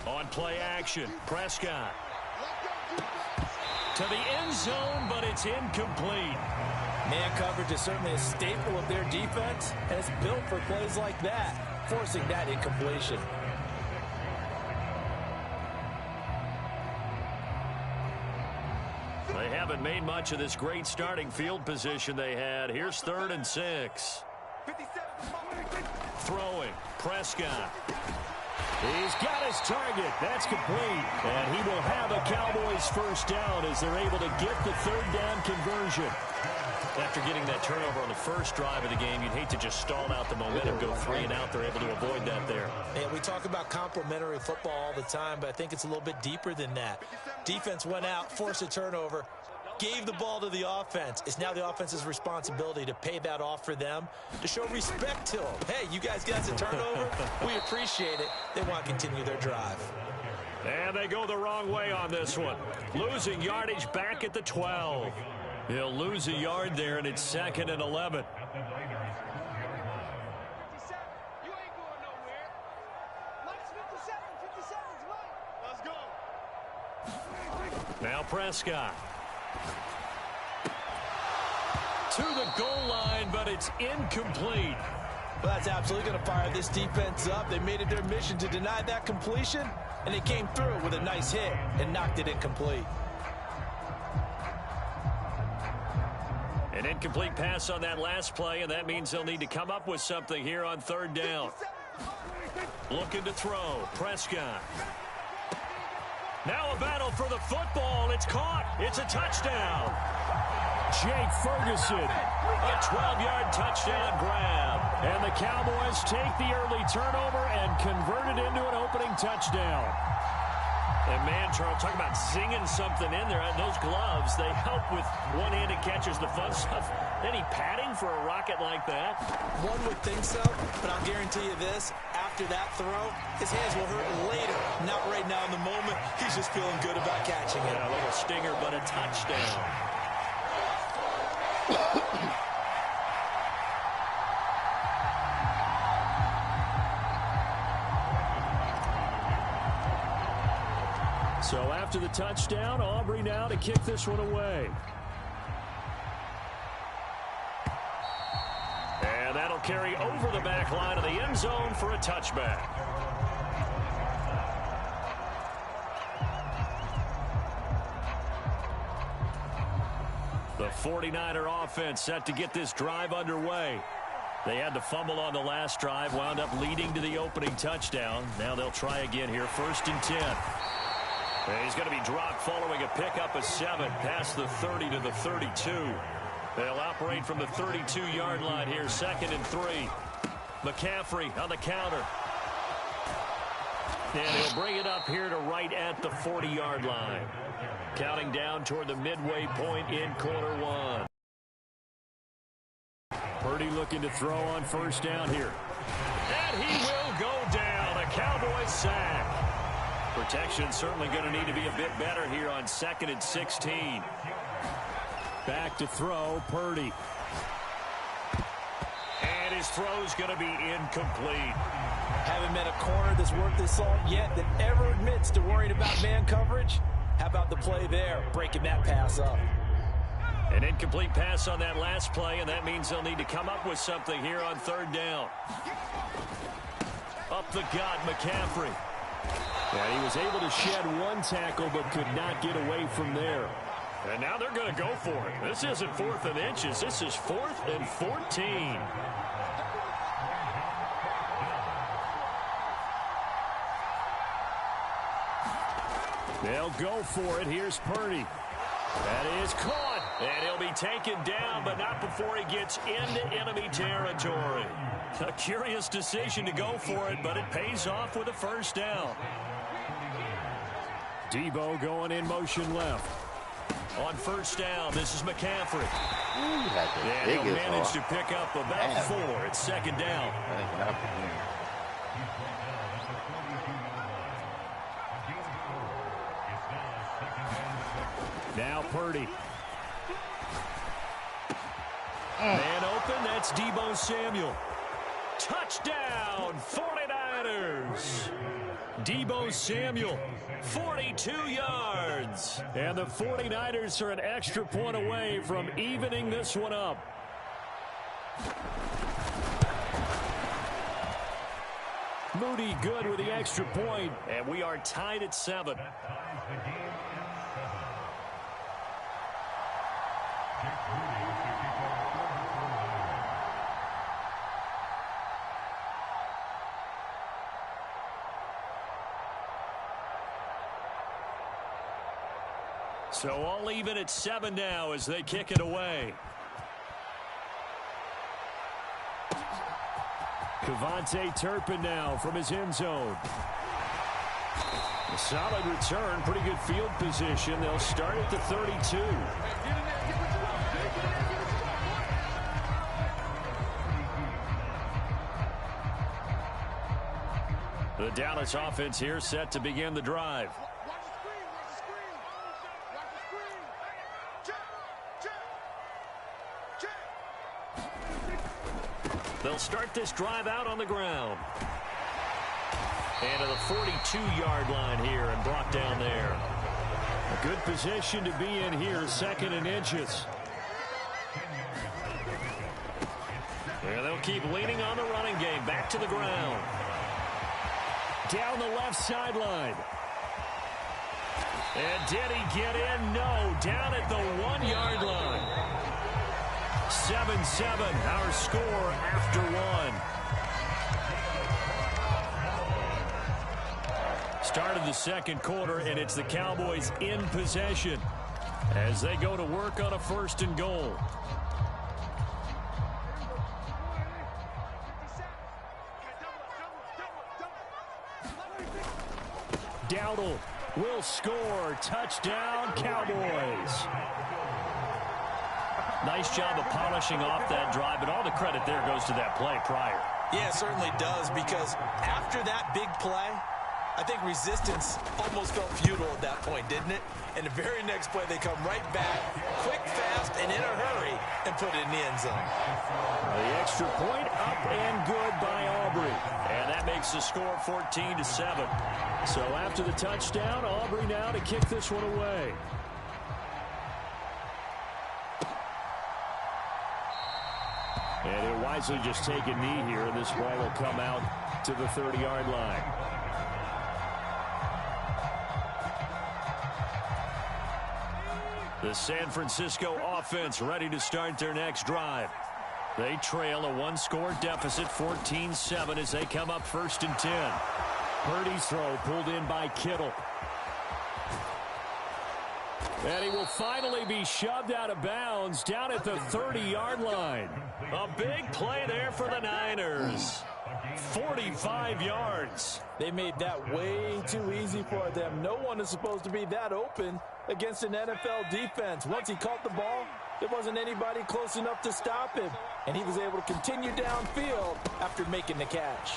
[SPEAKER 3] On play action, Prescott. To the end zone, but it's incomplete.
[SPEAKER 9] Man coverage is certainly a staple of their defense, and it's built for plays like that, forcing that incompletion.
[SPEAKER 3] They haven't made much of this great starting field position they had. Here's 3rd and 6. Throwing, Prescott. He's got his target. That's complete. And he will have a Cowboys first down as they're able to get the 3rd down conversion. After getting that turnover on the first drive of the game, you'd hate to just stall out the momentum, go 3 and out. They're able to avoid that there.
[SPEAKER 8] Yeah, we talk about complementary football all the time, but I think it's a little bit deeper than that. Defense went out, forced a turnover, gave the ball to the offense. It's now the offense's responsibility to pay that off for them, to show respect to them. Hey, you guys got a turnover? We appreciate it. They want to continue their drive.
[SPEAKER 3] And they go the wrong way on this one. Losing yardage back at the 12. He'll lose a yard there, and it's 2nd and 11. Now Prescott. To the goal line, but it's incomplete.
[SPEAKER 8] Well, that's absolutely going to fire this defense up. They made it their mission to deny that completion, and they came through with a nice hit and knocked it incomplete.
[SPEAKER 3] An incomplete pass on that last play, and that means they'll need to come up with something here on 3rd down. Looking to throw. Prescott. Now a battle for the football. It's caught. It's a touchdown.
[SPEAKER 10] Jake Ferguson.
[SPEAKER 3] A 12-yard touchdown grab.
[SPEAKER 10] And the Cowboys take the early turnover and convert it into an opening touchdown.
[SPEAKER 3] And, man, Charles, talking about zinging something in there. Those gloves, they help with one-handed catches, the fun stuff. Any padding for a rocket like that?
[SPEAKER 8] One would think so, but I'll guarantee you this. After that throw, his hands will hurt later. Not right now in the moment. He's just feeling good about catching it.
[SPEAKER 3] Yeah, a little stinger, but a touchdown.
[SPEAKER 10] So after the touchdown, Aubrey now to kick this one away.
[SPEAKER 3] And that'll carry over the back line of the end zone for a touchback. The 49er offense set to get this drive underway. They had to fumble on the last drive, wound up leading to the opening touchdown. Now they'll try again here, 1st and 10. And he's going to be dropped following a pickup of 7 past the 30 to the 32. They'll operate from the 32-yard line here, 2nd and 3. McCaffrey on the counter. And he'll bring it up here to right at the 40-yard line. Counting down toward the midway point in quarter 1.
[SPEAKER 10] Purdy looking to throw on 1st down here.
[SPEAKER 3] And he will go down. A Cowboys sack. Protection certainly going to need to be a bit better here on 2nd and 16.
[SPEAKER 10] Back to throw, Purdy.
[SPEAKER 3] And his throw's going to be incomplete.
[SPEAKER 8] Haven't met a corner that's worth his salt yet that ever admits to worrying about man coverage. How about the play there, breaking that pass up?
[SPEAKER 3] An incomplete pass on that last play, and that means they'll need to come up with something here on 3rd down. Up the gut, McCaffrey.
[SPEAKER 10] And he was able to shed one tackle but could not get away from there.
[SPEAKER 3] And now they're going to go for it. This isn't 4th and inches. This is 4th and 14.
[SPEAKER 10] They'll go for it. Here's Purdy.
[SPEAKER 3] That is caught. And he'll be taken down, but not before he gets into enemy territory. A curious decision to go for it, but it pays off with a 1st down.
[SPEAKER 10] Debo going in motion left.
[SPEAKER 3] On 1st down, this is McCaffrey.
[SPEAKER 2] And
[SPEAKER 3] he'll manage to pick up about 4. It's 2nd down.
[SPEAKER 10] Now Purdy.
[SPEAKER 3] Man open, that's Debo Samuel. Touchdown, 49ers. Debo Samuel, 42 yards.
[SPEAKER 10] And the 49ers are an extra point away from evening this one up. Moody good with the extra point.
[SPEAKER 3] And we are tied at 7. So all even at 7 now as they kick it away.
[SPEAKER 10] Kevontae Turpin now from his end zone.
[SPEAKER 3] A solid return, pretty good field position. They'll start at the 32. The Dallas offense here set to begin the drive. They'll start this drive out on the ground. And to the 42-yard line here and brought down there.
[SPEAKER 10] A good position to be in here, 2nd and inches.
[SPEAKER 3] Yeah, they'll keep leaning on the running game. Back to the ground.
[SPEAKER 10] Down the left sideline.
[SPEAKER 3] And did he get in? No. Down at the 1-yard line. 7-7, our score after 1. Start of the second quarter, and it's the Cowboys in possession as they go to work on a 1st and goal.
[SPEAKER 10] Dowdle will score. Touchdown, Cowboys.
[SPEAKER 3] Nice job of polishing off that drive, but all the credit there goes to that play prior.
[SPEAKER 8] Yeah, it certainly does, because after that big play, I think resistance almost felt futile at that point, didn't it? And the very next play, they come right back, quick, fast, and in a hurry, and put it in the end zone.
[SPEAKER 10] The extra point up and good by Aubrey.
[SPEAKER 3] And that makes the score 14-7.
[SPEAKER 10] So after the touchdown, Aubrey now to kick this one away. And he'll wisely just take a knee here, and this ball will come out to the 30-yard line.
[SPEAKER 3] The San Francisco offense ready to start their next drive. They trail a 1-score deficit, 14-7, as they come up 1st and 10.
[SPEAKER 10] Purdy's throw pulled in by Kittle. And he will finally be shoved out of bounds down at the 30-yard line.
[SPEAKER 3] A big play there for the Niners. 45 yards.
[SPEAKER 9] They made that way too easy for them. No one is supposed to be that open against an NFL defense. Once he caught the ball, there wasn't anybody close enough to stop him. And he was able to continue downfield after making the catch.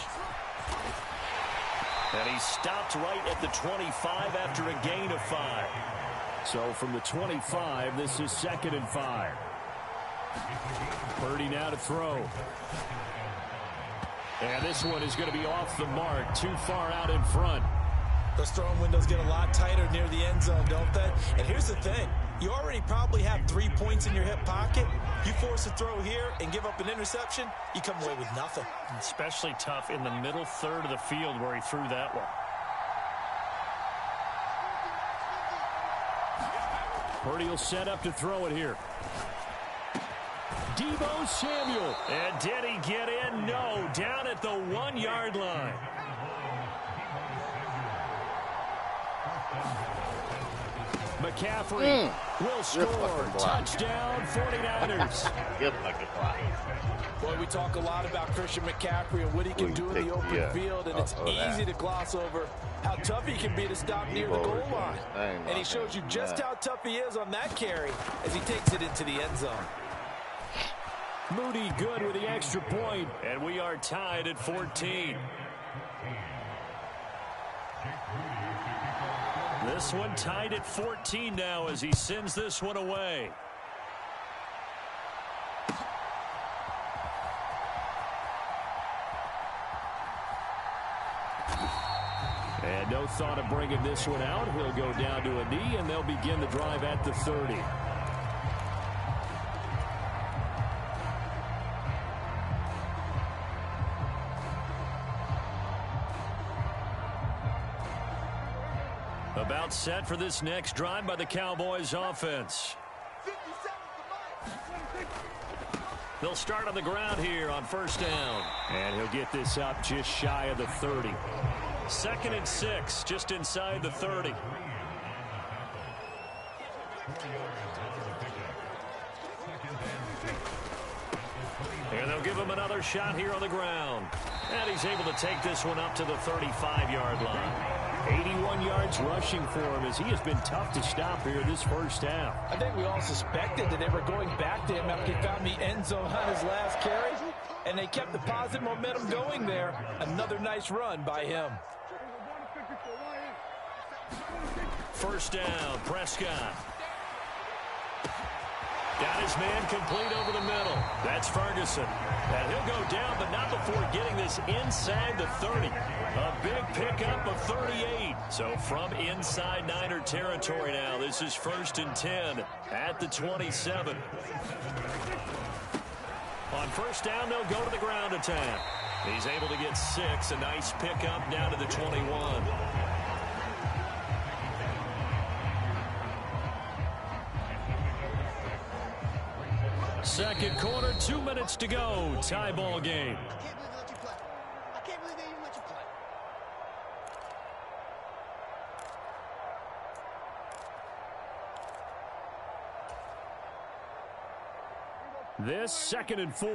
[SPEAKER 3] And he stopped right at the 25 after a gain of 5.
[SPEAKER 10] So from the 25, this is 2nd and 5. Purdy now to throw. And this one is going to be off the mark, too far out in front.
[SPEAKER 8] Those throwing windows get a lot tighter near the end zone, don't they? And here's the thing. You already probably have 3 points in your hip pocket. You force a throw here and give up an interception, you come away with nothing.
[SPEAKER 3] Especially tough in the middle third of the field where he threw that one.
[SPEAKER 10] Purdy will set up to throw it here. Deebo Samuel.
[SPEAKER 3] And did he get in? No. Down at the 1-yard line.
[SPEAKER 10] McCaffrey will score. Touchdown, 49ers.
[SPEAKER 2] Good fucking fly.
[SPEAKER 9] Boy, we talk a lot about Christian McCaffrey and what he can do in the open field, and it's easy to gloss over how tough he can be to stop near the goal line. And he shows you just how tough he is on that carry as he takes it into the end zone.
[SPEAKER 10] Moody good with the extra point.
[SPEAKER 3] And we are tied at 14. This one tied at 14 now as he sends this one away.
[SPEAKER 10] And no thought of bringing this one out. He'll go down to a knee, and they'll begin the drive at the 30.
[SPEAKER 3] About set for this next drive by the Cowboys offense. They'll start on the ground here on 1st down.
[SPEAKER 10] And he'll get this up just shy of the 30.
[SPEAKER 3] 2nd and 6, just inside the 30. And they'll give him another shot here on the ground. And he's able to take this one up to the 35-yard line.
[SPEAKER 10] 81 yards rushing for him as he has been tough to stop here this first half.
[SPEAKER 9] I think we all suspected that they were going back to him after he found the end zone on his last carry, and they kept the positive momentum going there. Another nice run by him.
[SPEAKER 3] 1st down, Prescott. Got his man complete over the middle. That's Ferguson. And he'll go down, but not before getting this inside the 30. A big pickup of 38. So from inside Niner territory now, this is 1st and 10 at the 27. On first down, they'll go to the ground attack. He's able to get 6. A nice pickup down to the 21. Second quarter, 2 minutes to go. Tie ball game.
[SPEAKER 7] I can't believe they even let you play.
[SPEAKER 3] This 2nd and 4.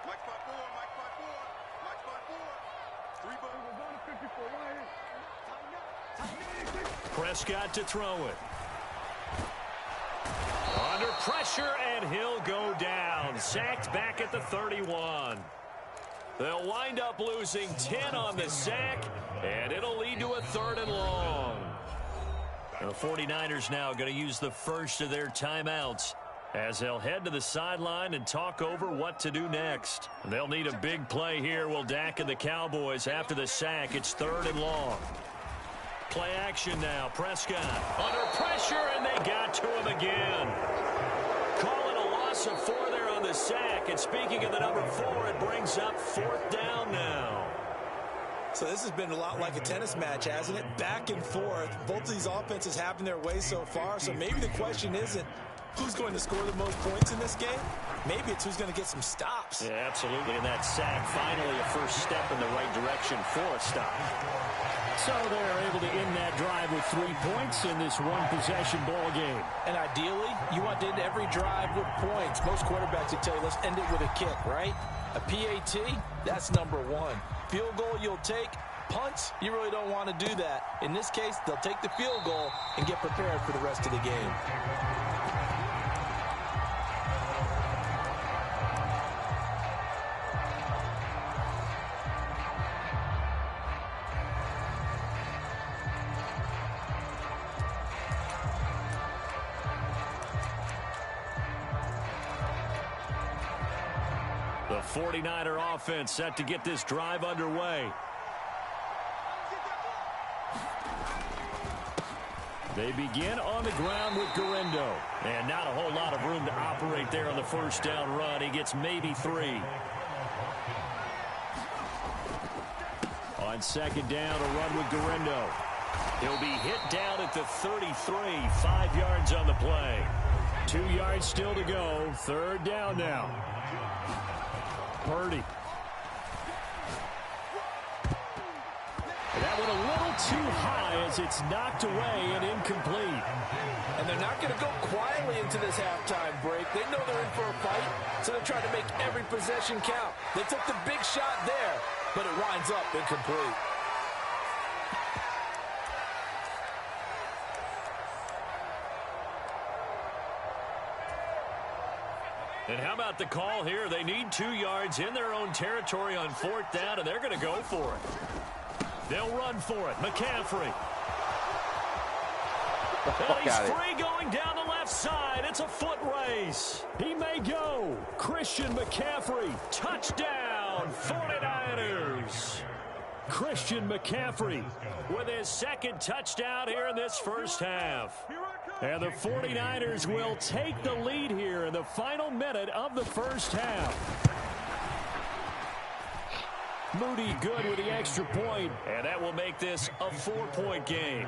[SPEAKER 4] Mike spot 4. Mike spot 4.
[SPEAKER 3] Prescott to throw it. Under pressure, and he'll go down. Sacked back at the 31. They'll wind up losing 10 on the sack, and it'll lead to a 3rd and long. The 49ers now going to use the first of their timeouts as they'll head to the sideline and talk over what to do next. They'll need a big play here, will Dak and the Cowboys after the sack. It's 3rd and long. Play action now. Prescott under pressure, and they got to him again. Calling a loss of 4 there on the sack. And speaking of the number 4, it brings up 4th down now.
[SPEAKER 8] So this has been a lot like a tennis match, hasn't it? Back and forth. Both of these offenses having their way so far. So maybe the question isn't who's going to score the most points in this game. Maybe it's who's going to get some stops.
[SPEAKER 3] Yeah, absolutely. And that sack, finally a first step in the right direction for a stop. So they're able to end that drive with 3 points in this one-possession ball game.
[SPEAKER 9] And ideally, you want to end every drive with points. Most quarterbacks would tell you, let's end it with a kick, right? A PAT, that's number 1. Field goal you'll take. Punts, you really don't want to do that. In this case, they'll take the field goal and get prepared for the rest of the game.
[SPEAKER 3] The 49er offense set to get this drive underway. They begin on the ground with Guerrero. And not a whole lot of room to operate there on the first down run. He gets maybe 3. On second down, a run with Guerrero. He'll be hit down at the 33. 5 yards on the play. 2 yards still to go. 3rd down now. Purdy. That went a little too high as it's knocked away and incomplete.
[SPEAKER 9] And they're not going to go quietly into this halftime break. They know they're in for a fight, so they're trying to make every possession count. They took the big shot there, but it winds up incomplete.
[SPEAKER 3] And how about the call here? They need 2 yards in their own territory on 4th down, and they're going to go for it. They'll run for it. McCaffrey. And he's free going down the left side. It's a foot race. He may go. Christian McCaffrey. Touchdown, 49ers. Christian McCaffrey with his 2nd touchdown here in this first half. And the 49ers will take the lead here in the final minute of the first half. Moody good with the extra point, and that will make this a 4-point game.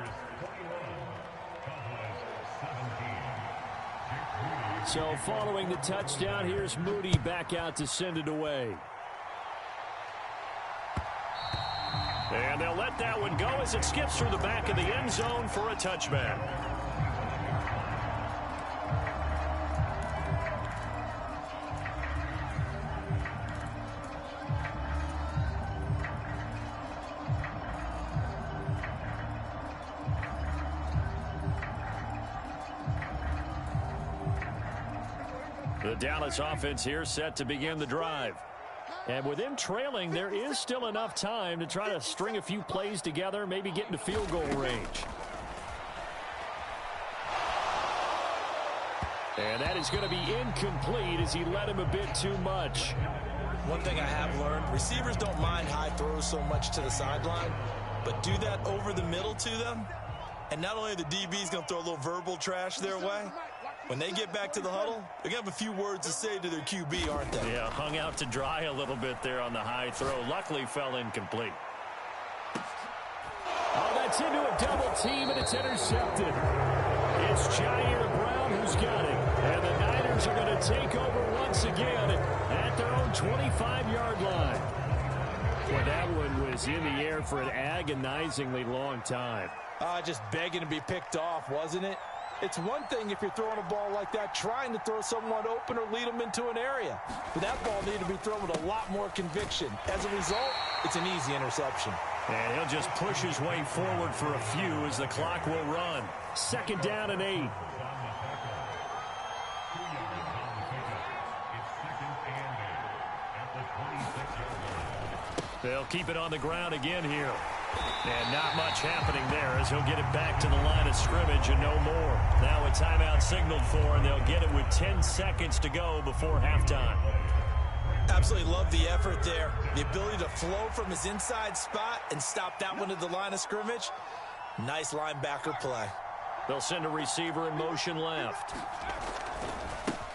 [SPEAKER 3] So following the touchdown, here's Moody back out to send it away. And they'll let that one go as it skips through the back of the end zone for a touchback. The Dallas offense here set to begin the drive. And with them trailing, there is still enough time to try to string a few plays together, maybe get into field goal range.
[SPEAKER 10] And that is going to be incomplete as he led him a bit too much.
[SPEAKER 8] One thing I have learned, receivers don't mind high throws so much to the sideline, but do that over the middle to them, and not only are the DBs going to throw a little verbal trash their way, when they get back to the huddle, they're going to have a few words to say to their QB, aren't they?
[SPEAKER 10] Yeah, hung out to dry a little bit there on the high throw. Luckily fell incomplete. Oh, that's into a double team, and it's intercepted. It's Jair Brown who's got it. And the Niners are going to take over once again at their own 25-yard line. Well, that one was in the air for an agonizingly long time.
[SPEAKER 9] Just begging to be picked off, wasn't it? It's one thing if you're throwing a ball like that, trying to throw someone open or lead them into an area. But that ball needed to be thrown with a lot more conviction. As a result, it's an easy interception.
[SPEAKER 10] And he'll just push his way forward for a few as the clock will run. 2nd down and 8. They'll keep it on the ground again here. And not much happening there as he'll get it back to the line of scrimmage and no more. Now a timeout signaled for, and they'll get it with 10 seconds to go before halftime.
[SPEAKER 8] Absolutely love the effort there. The ability to flow from his inside spot and stop that one at the line of scrimmage. Nice linebacker play.
[SPEAKER 10] They'll send a receiver in motion left.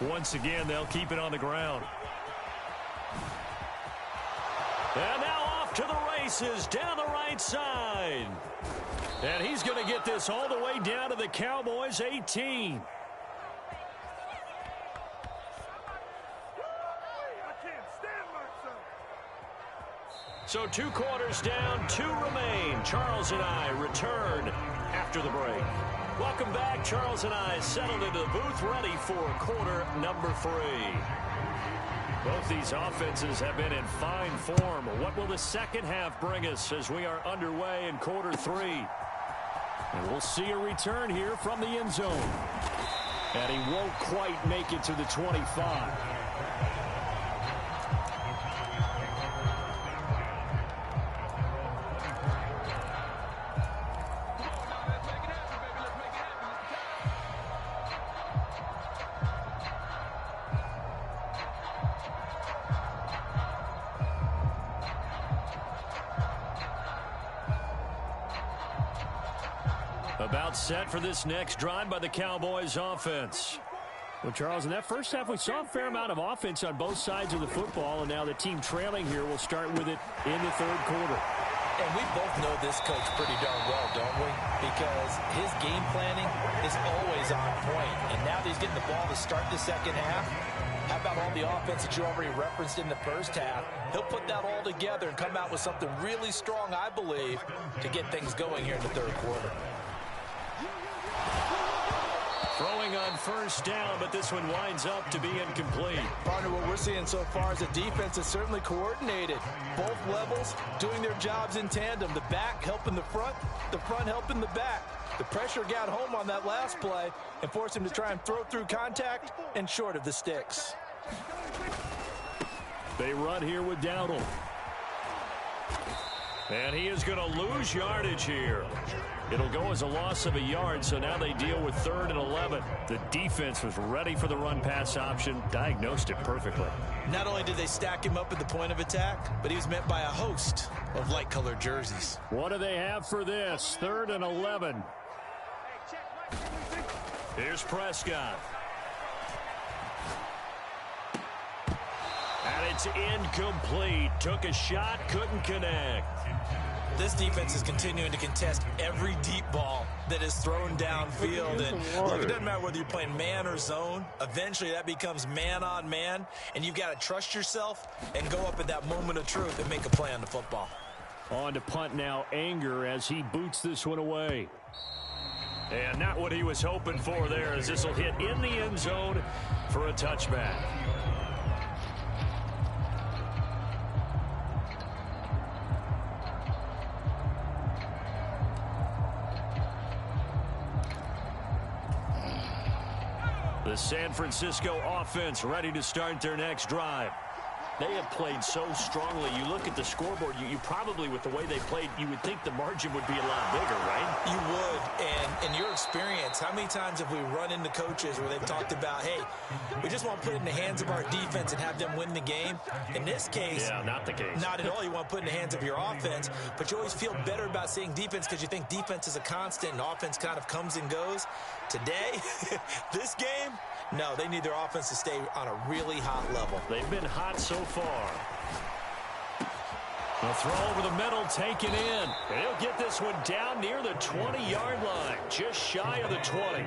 [SPEAKER 10] Once again, they'll keep it on the ground. And now off to the races down the right side. And he's going to get this all the way down to the Cowboys' 18. So 2 quarters down, 2 remain. Charles and I return after the break. Welcome back. Charles and I settled into the booth ready for quarter number 3. Both these offenses have been in fine form. What will the second half bring us as we are underway in quarter 3? And we'll see a return here from the end zone. And he won't quite make it to the 25. About set for this next drive by the Cowboys offense. Well, Charles, in that first half, we saw a fair amount of offense on both sides of the football, and now the team trailing here will start with it in the 3rd quarter.
[SPEAKER 8] And we both know this coach pretty darn well, don't we? Because his game planning is always on point. And now that he's getting the ball to start the second half, how about all the offense that you already referenced in the first half? He'll put that all together and come out with something really strong, I believe, to get things going here in the 3rd quarter.
[SPEAKER 10] Throwing on first down, but this one winds up to be incomplete.
[SPEAKER 9] Partner, what we're seeing so far is the defense is certainly coordinated. Both levels doing their jobs in tandem. The back helping the front helping the back. The pressure got home on that last play and forced him to try and throw through contact and short of the sticks.
[SPEAKER 10] They run here with Dowdle. And he is going to lose yardage here. It'll go as a loss of a yard, so now they deal with 3rd and 11. The defense was ready for the run-pass option, diagnosed it perfectly.
[SPEAKER 8] Not only did they stack him up at the point of attack, but he was met by a host of light-colored jerseys.
[SPEAKER 10] What do they have for this? 3rd and 11. Here's Prescott. And it's incomplete. Took a shot, couldn't connect.
[SPEAKER 8] This defense is continuing to contest every deep ball that is thrown downfield. And look, it doesn't matter whether you're playing man or zone. Eventually, that becomes man on man, and you've got to trust yourself and go up at that moment of truth and make a play on the football.
[SPEAKER 10] On to punt now, Anger, as he boots this one away. And not what he was hoping for there, as this will hit in the end zone for a touchback. The San Francisco offense ready to start their next drive.
[SPEAKER 3] They have played so strongly. You look at the scoreboard, you probably, with the way they played, you would think the margin would be a lot bigger, right?
[SPEAKER 8] You would. And in your experience, how many times have we run into coaches where they've talked about, hey, we just want to put it in the hands of our defense and have them win the game? In this case,
[SPEAKER 3] yeah, not the case.
[SPEAKER 8] Not at all. You want to put it in the hands of your offense, but you always feel better about seeing defense because you think defense is a constant and offense kind of comes and goes. Today, this game, no, they need their offense to stay on a really hot level.
[SPEAKER 3] They've been hot so far. The throw over the middle, taken in. And he'll get this one down near the 20-yard line, just shy of the 20.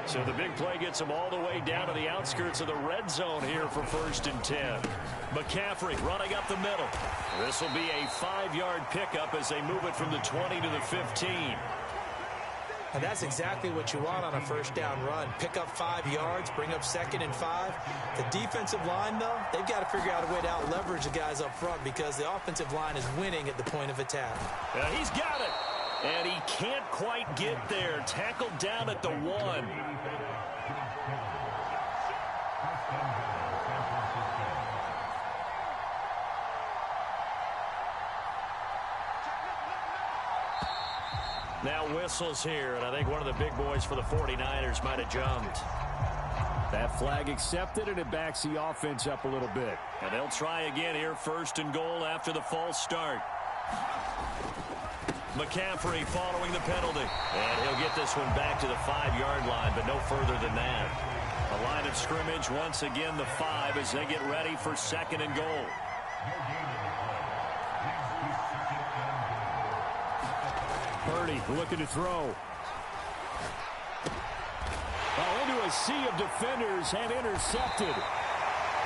[SPEAKER 3] So the big play gets them all the way down to the outskirts of the red zone here for 1st and 10. McCaffrey running up the middle. This will be a 5-yard pickup as they move it from the 20 to the 15.
[SPEAKER 8] And that's exactly what you want on a first down run. Pick up 5 yards, bring up 2nd and 5. The defensive line, though, they've got to figure out a way to out-leverage the guys up front because the offensive line is winning at the point of attack.
[SPEAKER 3] Yeah, he's got it. And he can't quite get there. Tackled down at the 1. Now whistles here, and I think one of the big boys for the 49ers might have jumped.
[SPEAKER 10] That flag accepted, and it backs the offense up a little bit.
[SPEAKER 3] And they'll try again here, 1st and goal after the false start. McCaffrey following the penalty. And he'll get this one back to the 5-yard line, but no further than that. The line of scrimmage once again the 5 as they get ready for 2nd and goal.
[SPEAKER 10] Purdy looking to throw. Into a sea of defenders and intercepted.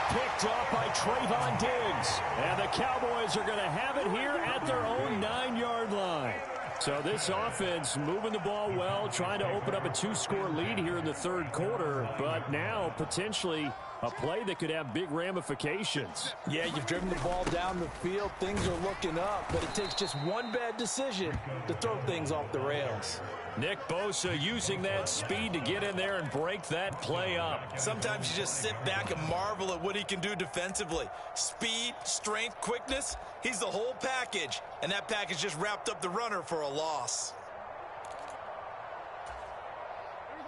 [SPEAKER 10] Picked off by Trayvon Diggs. And the Cowboys are going to have it here at their own 9-yard line. So this offense moving the ball well, trying to open up a 2-score lead here in the 3rd quarter. But now potentially a play that could have big ramifications.
[SPEAKER 9] Yeah, you've driven the ball down the field. Things are looking up, but it takes just one bad decision to throw things off the rails.
[SPEAKER 3] Nick Bosa using that speed to get in there and break that play up.
[SPEAKER 8] Sometimes you just sit back and marvel at what he can do defensively. Speed, strength, quickness, he's the whole package. And that package just wrapped up the runner for a loss.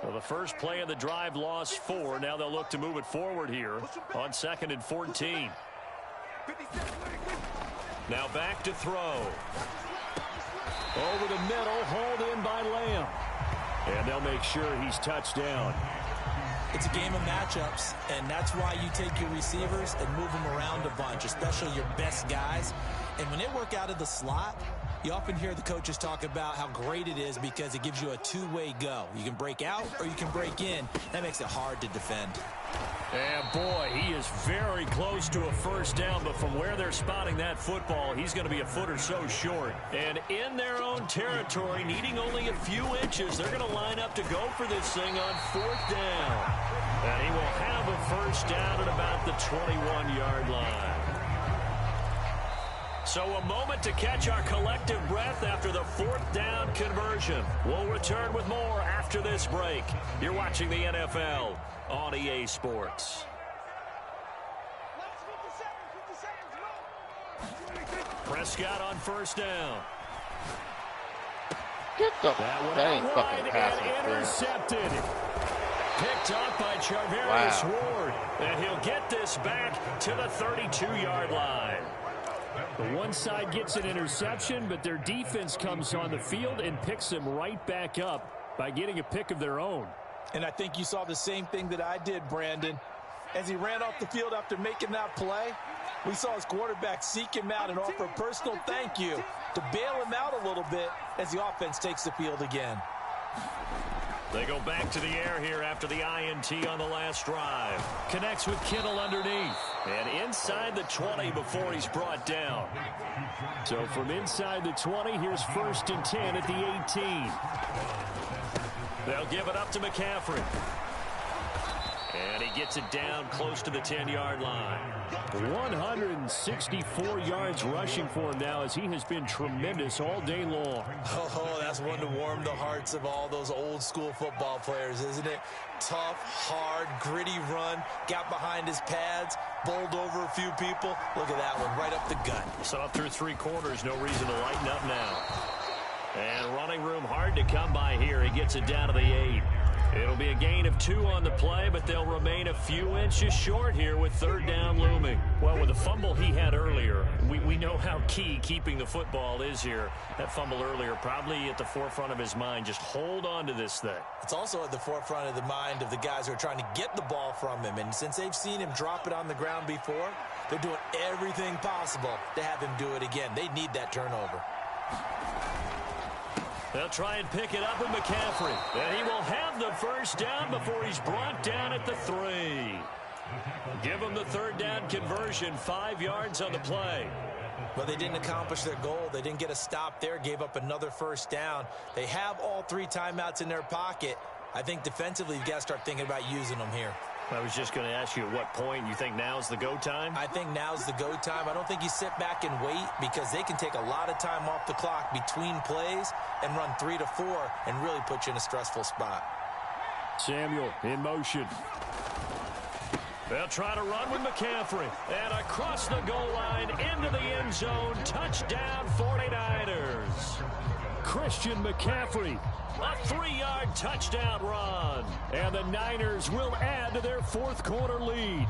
[SPEAKER 3] Well, the first play of the drive lost 4. Now they'll look to move it forward here on 2nd and 14. Now back to throw. Over the middle, hauled in by Lamb. And they'll make sure he's touched down.
[SPEAKER 8] It's a game of matchups, and that's why you take your receivers and move them around a bunch, especially your best guys. And when they work out of the slot, you often hear the coaches talk about how great it is because it gives you a two-way go. You can break out or you can break in. That makes it hard to defend.
[SPEAKER 3] And boy, he is very close to a first down, but from where they're spotting that football, he's going to be a foot or so short. And in their own territory, needing only a few inches, they're going to line up to go for this thing on 4th down. And he will have a first down at about the 21-yard line. So a moment to catch our collective breath after the 4th down conversion. We'll return with more after this break. You're watching the NFL on EA Sports. Prescott on first down.
[SPEAKER 2] Get the dang fucking pass
[SPEAKER 3] intercepted. Picked off by Charvarius Ward. And he'll get this back to the 32-yard line.
[SPEAKER 10] The one side gets an interception, but their defense comes on the field and picks them right back up by getting a pick of their own.
[SPEAKER 9] And I think you saw the same thing that I did, Brandon. As he ran off the field after making that play, we saw his quarterback seek him out and offer a personal thank you to bail him out a little bit as the offense takes the field again.
[SPEAKER 3] They go back to the air here after the INT on the last drive. Connects with Kittle underneath. And inside the 20 before he's brought down.
[SPEAKER 10] So from inside the 20, here's 1st and 10 at the 18.
[SPEAKER 3] They'll give it up to McCaffrey. And he gets it down close to the 10-yard line.
[SPEAKER 10] 164 yards rushing for him now as he has been tremendous all day long.
[SPEAKER 8] Oh, that's one to warm the hearts of all those old school football players, isn't it? Tough, hard, gritty run, got behind his pads, bowled over a few people. Look at that one, right up the gut.
[SPEAKER 3] So up through 3 quarters, no reason to lighten up now. And running room hard to come by here. He gets it down to the 8. It'll be a gain of 2 on the play, but they'll remain a few inches short here with 3rd down looming. Well, with the fumble he had earlier, we know how key keeping the football is here. That fumble earlier probably at the forefront of his mind. Just hold on to this thing.
[SPEAKER 8] It's also at the forefront of the mind of the guys who are trying to get the ball from him. And since they've seen him drop it on the ground before, they're doing everything possible to have him do it again. They need that turnover.
[SPEAKER 3] They'll try and pick it up with McCaffrey. And he will have the 1st down before he's brought down at the 3. Give him the 3rd down conversion, 5 yards on the play.
[SPEAKER 8] But they didn't accomplish their goal. They didn't get a stop there, gave up another 1st down. They have all 3 timeouts in their pocket. I think defensively you've got to start thinking about using them here.
[SPEAKER 3] I was just going to ask you at what point you think now's the go time?
[SPEAKER 8] I think now's the go time. I don't think you sit back and wait because they can take a lot of time off the clock between plays and run 3 to 4 and really put you in a stressful spot.
[SPEAKER 10] Samuel in motion.
[SPEAKER 3] They'll try to run with McCaffrey. And across the goal line into the end zone. Touchdown 49ers.
[SPEAKER 10] Christian McCaffrey.
[SPEAKER 3] A 3-yard touchdown run.
[SPEAKER 10] And the Niners will add to their 4th quarter lead.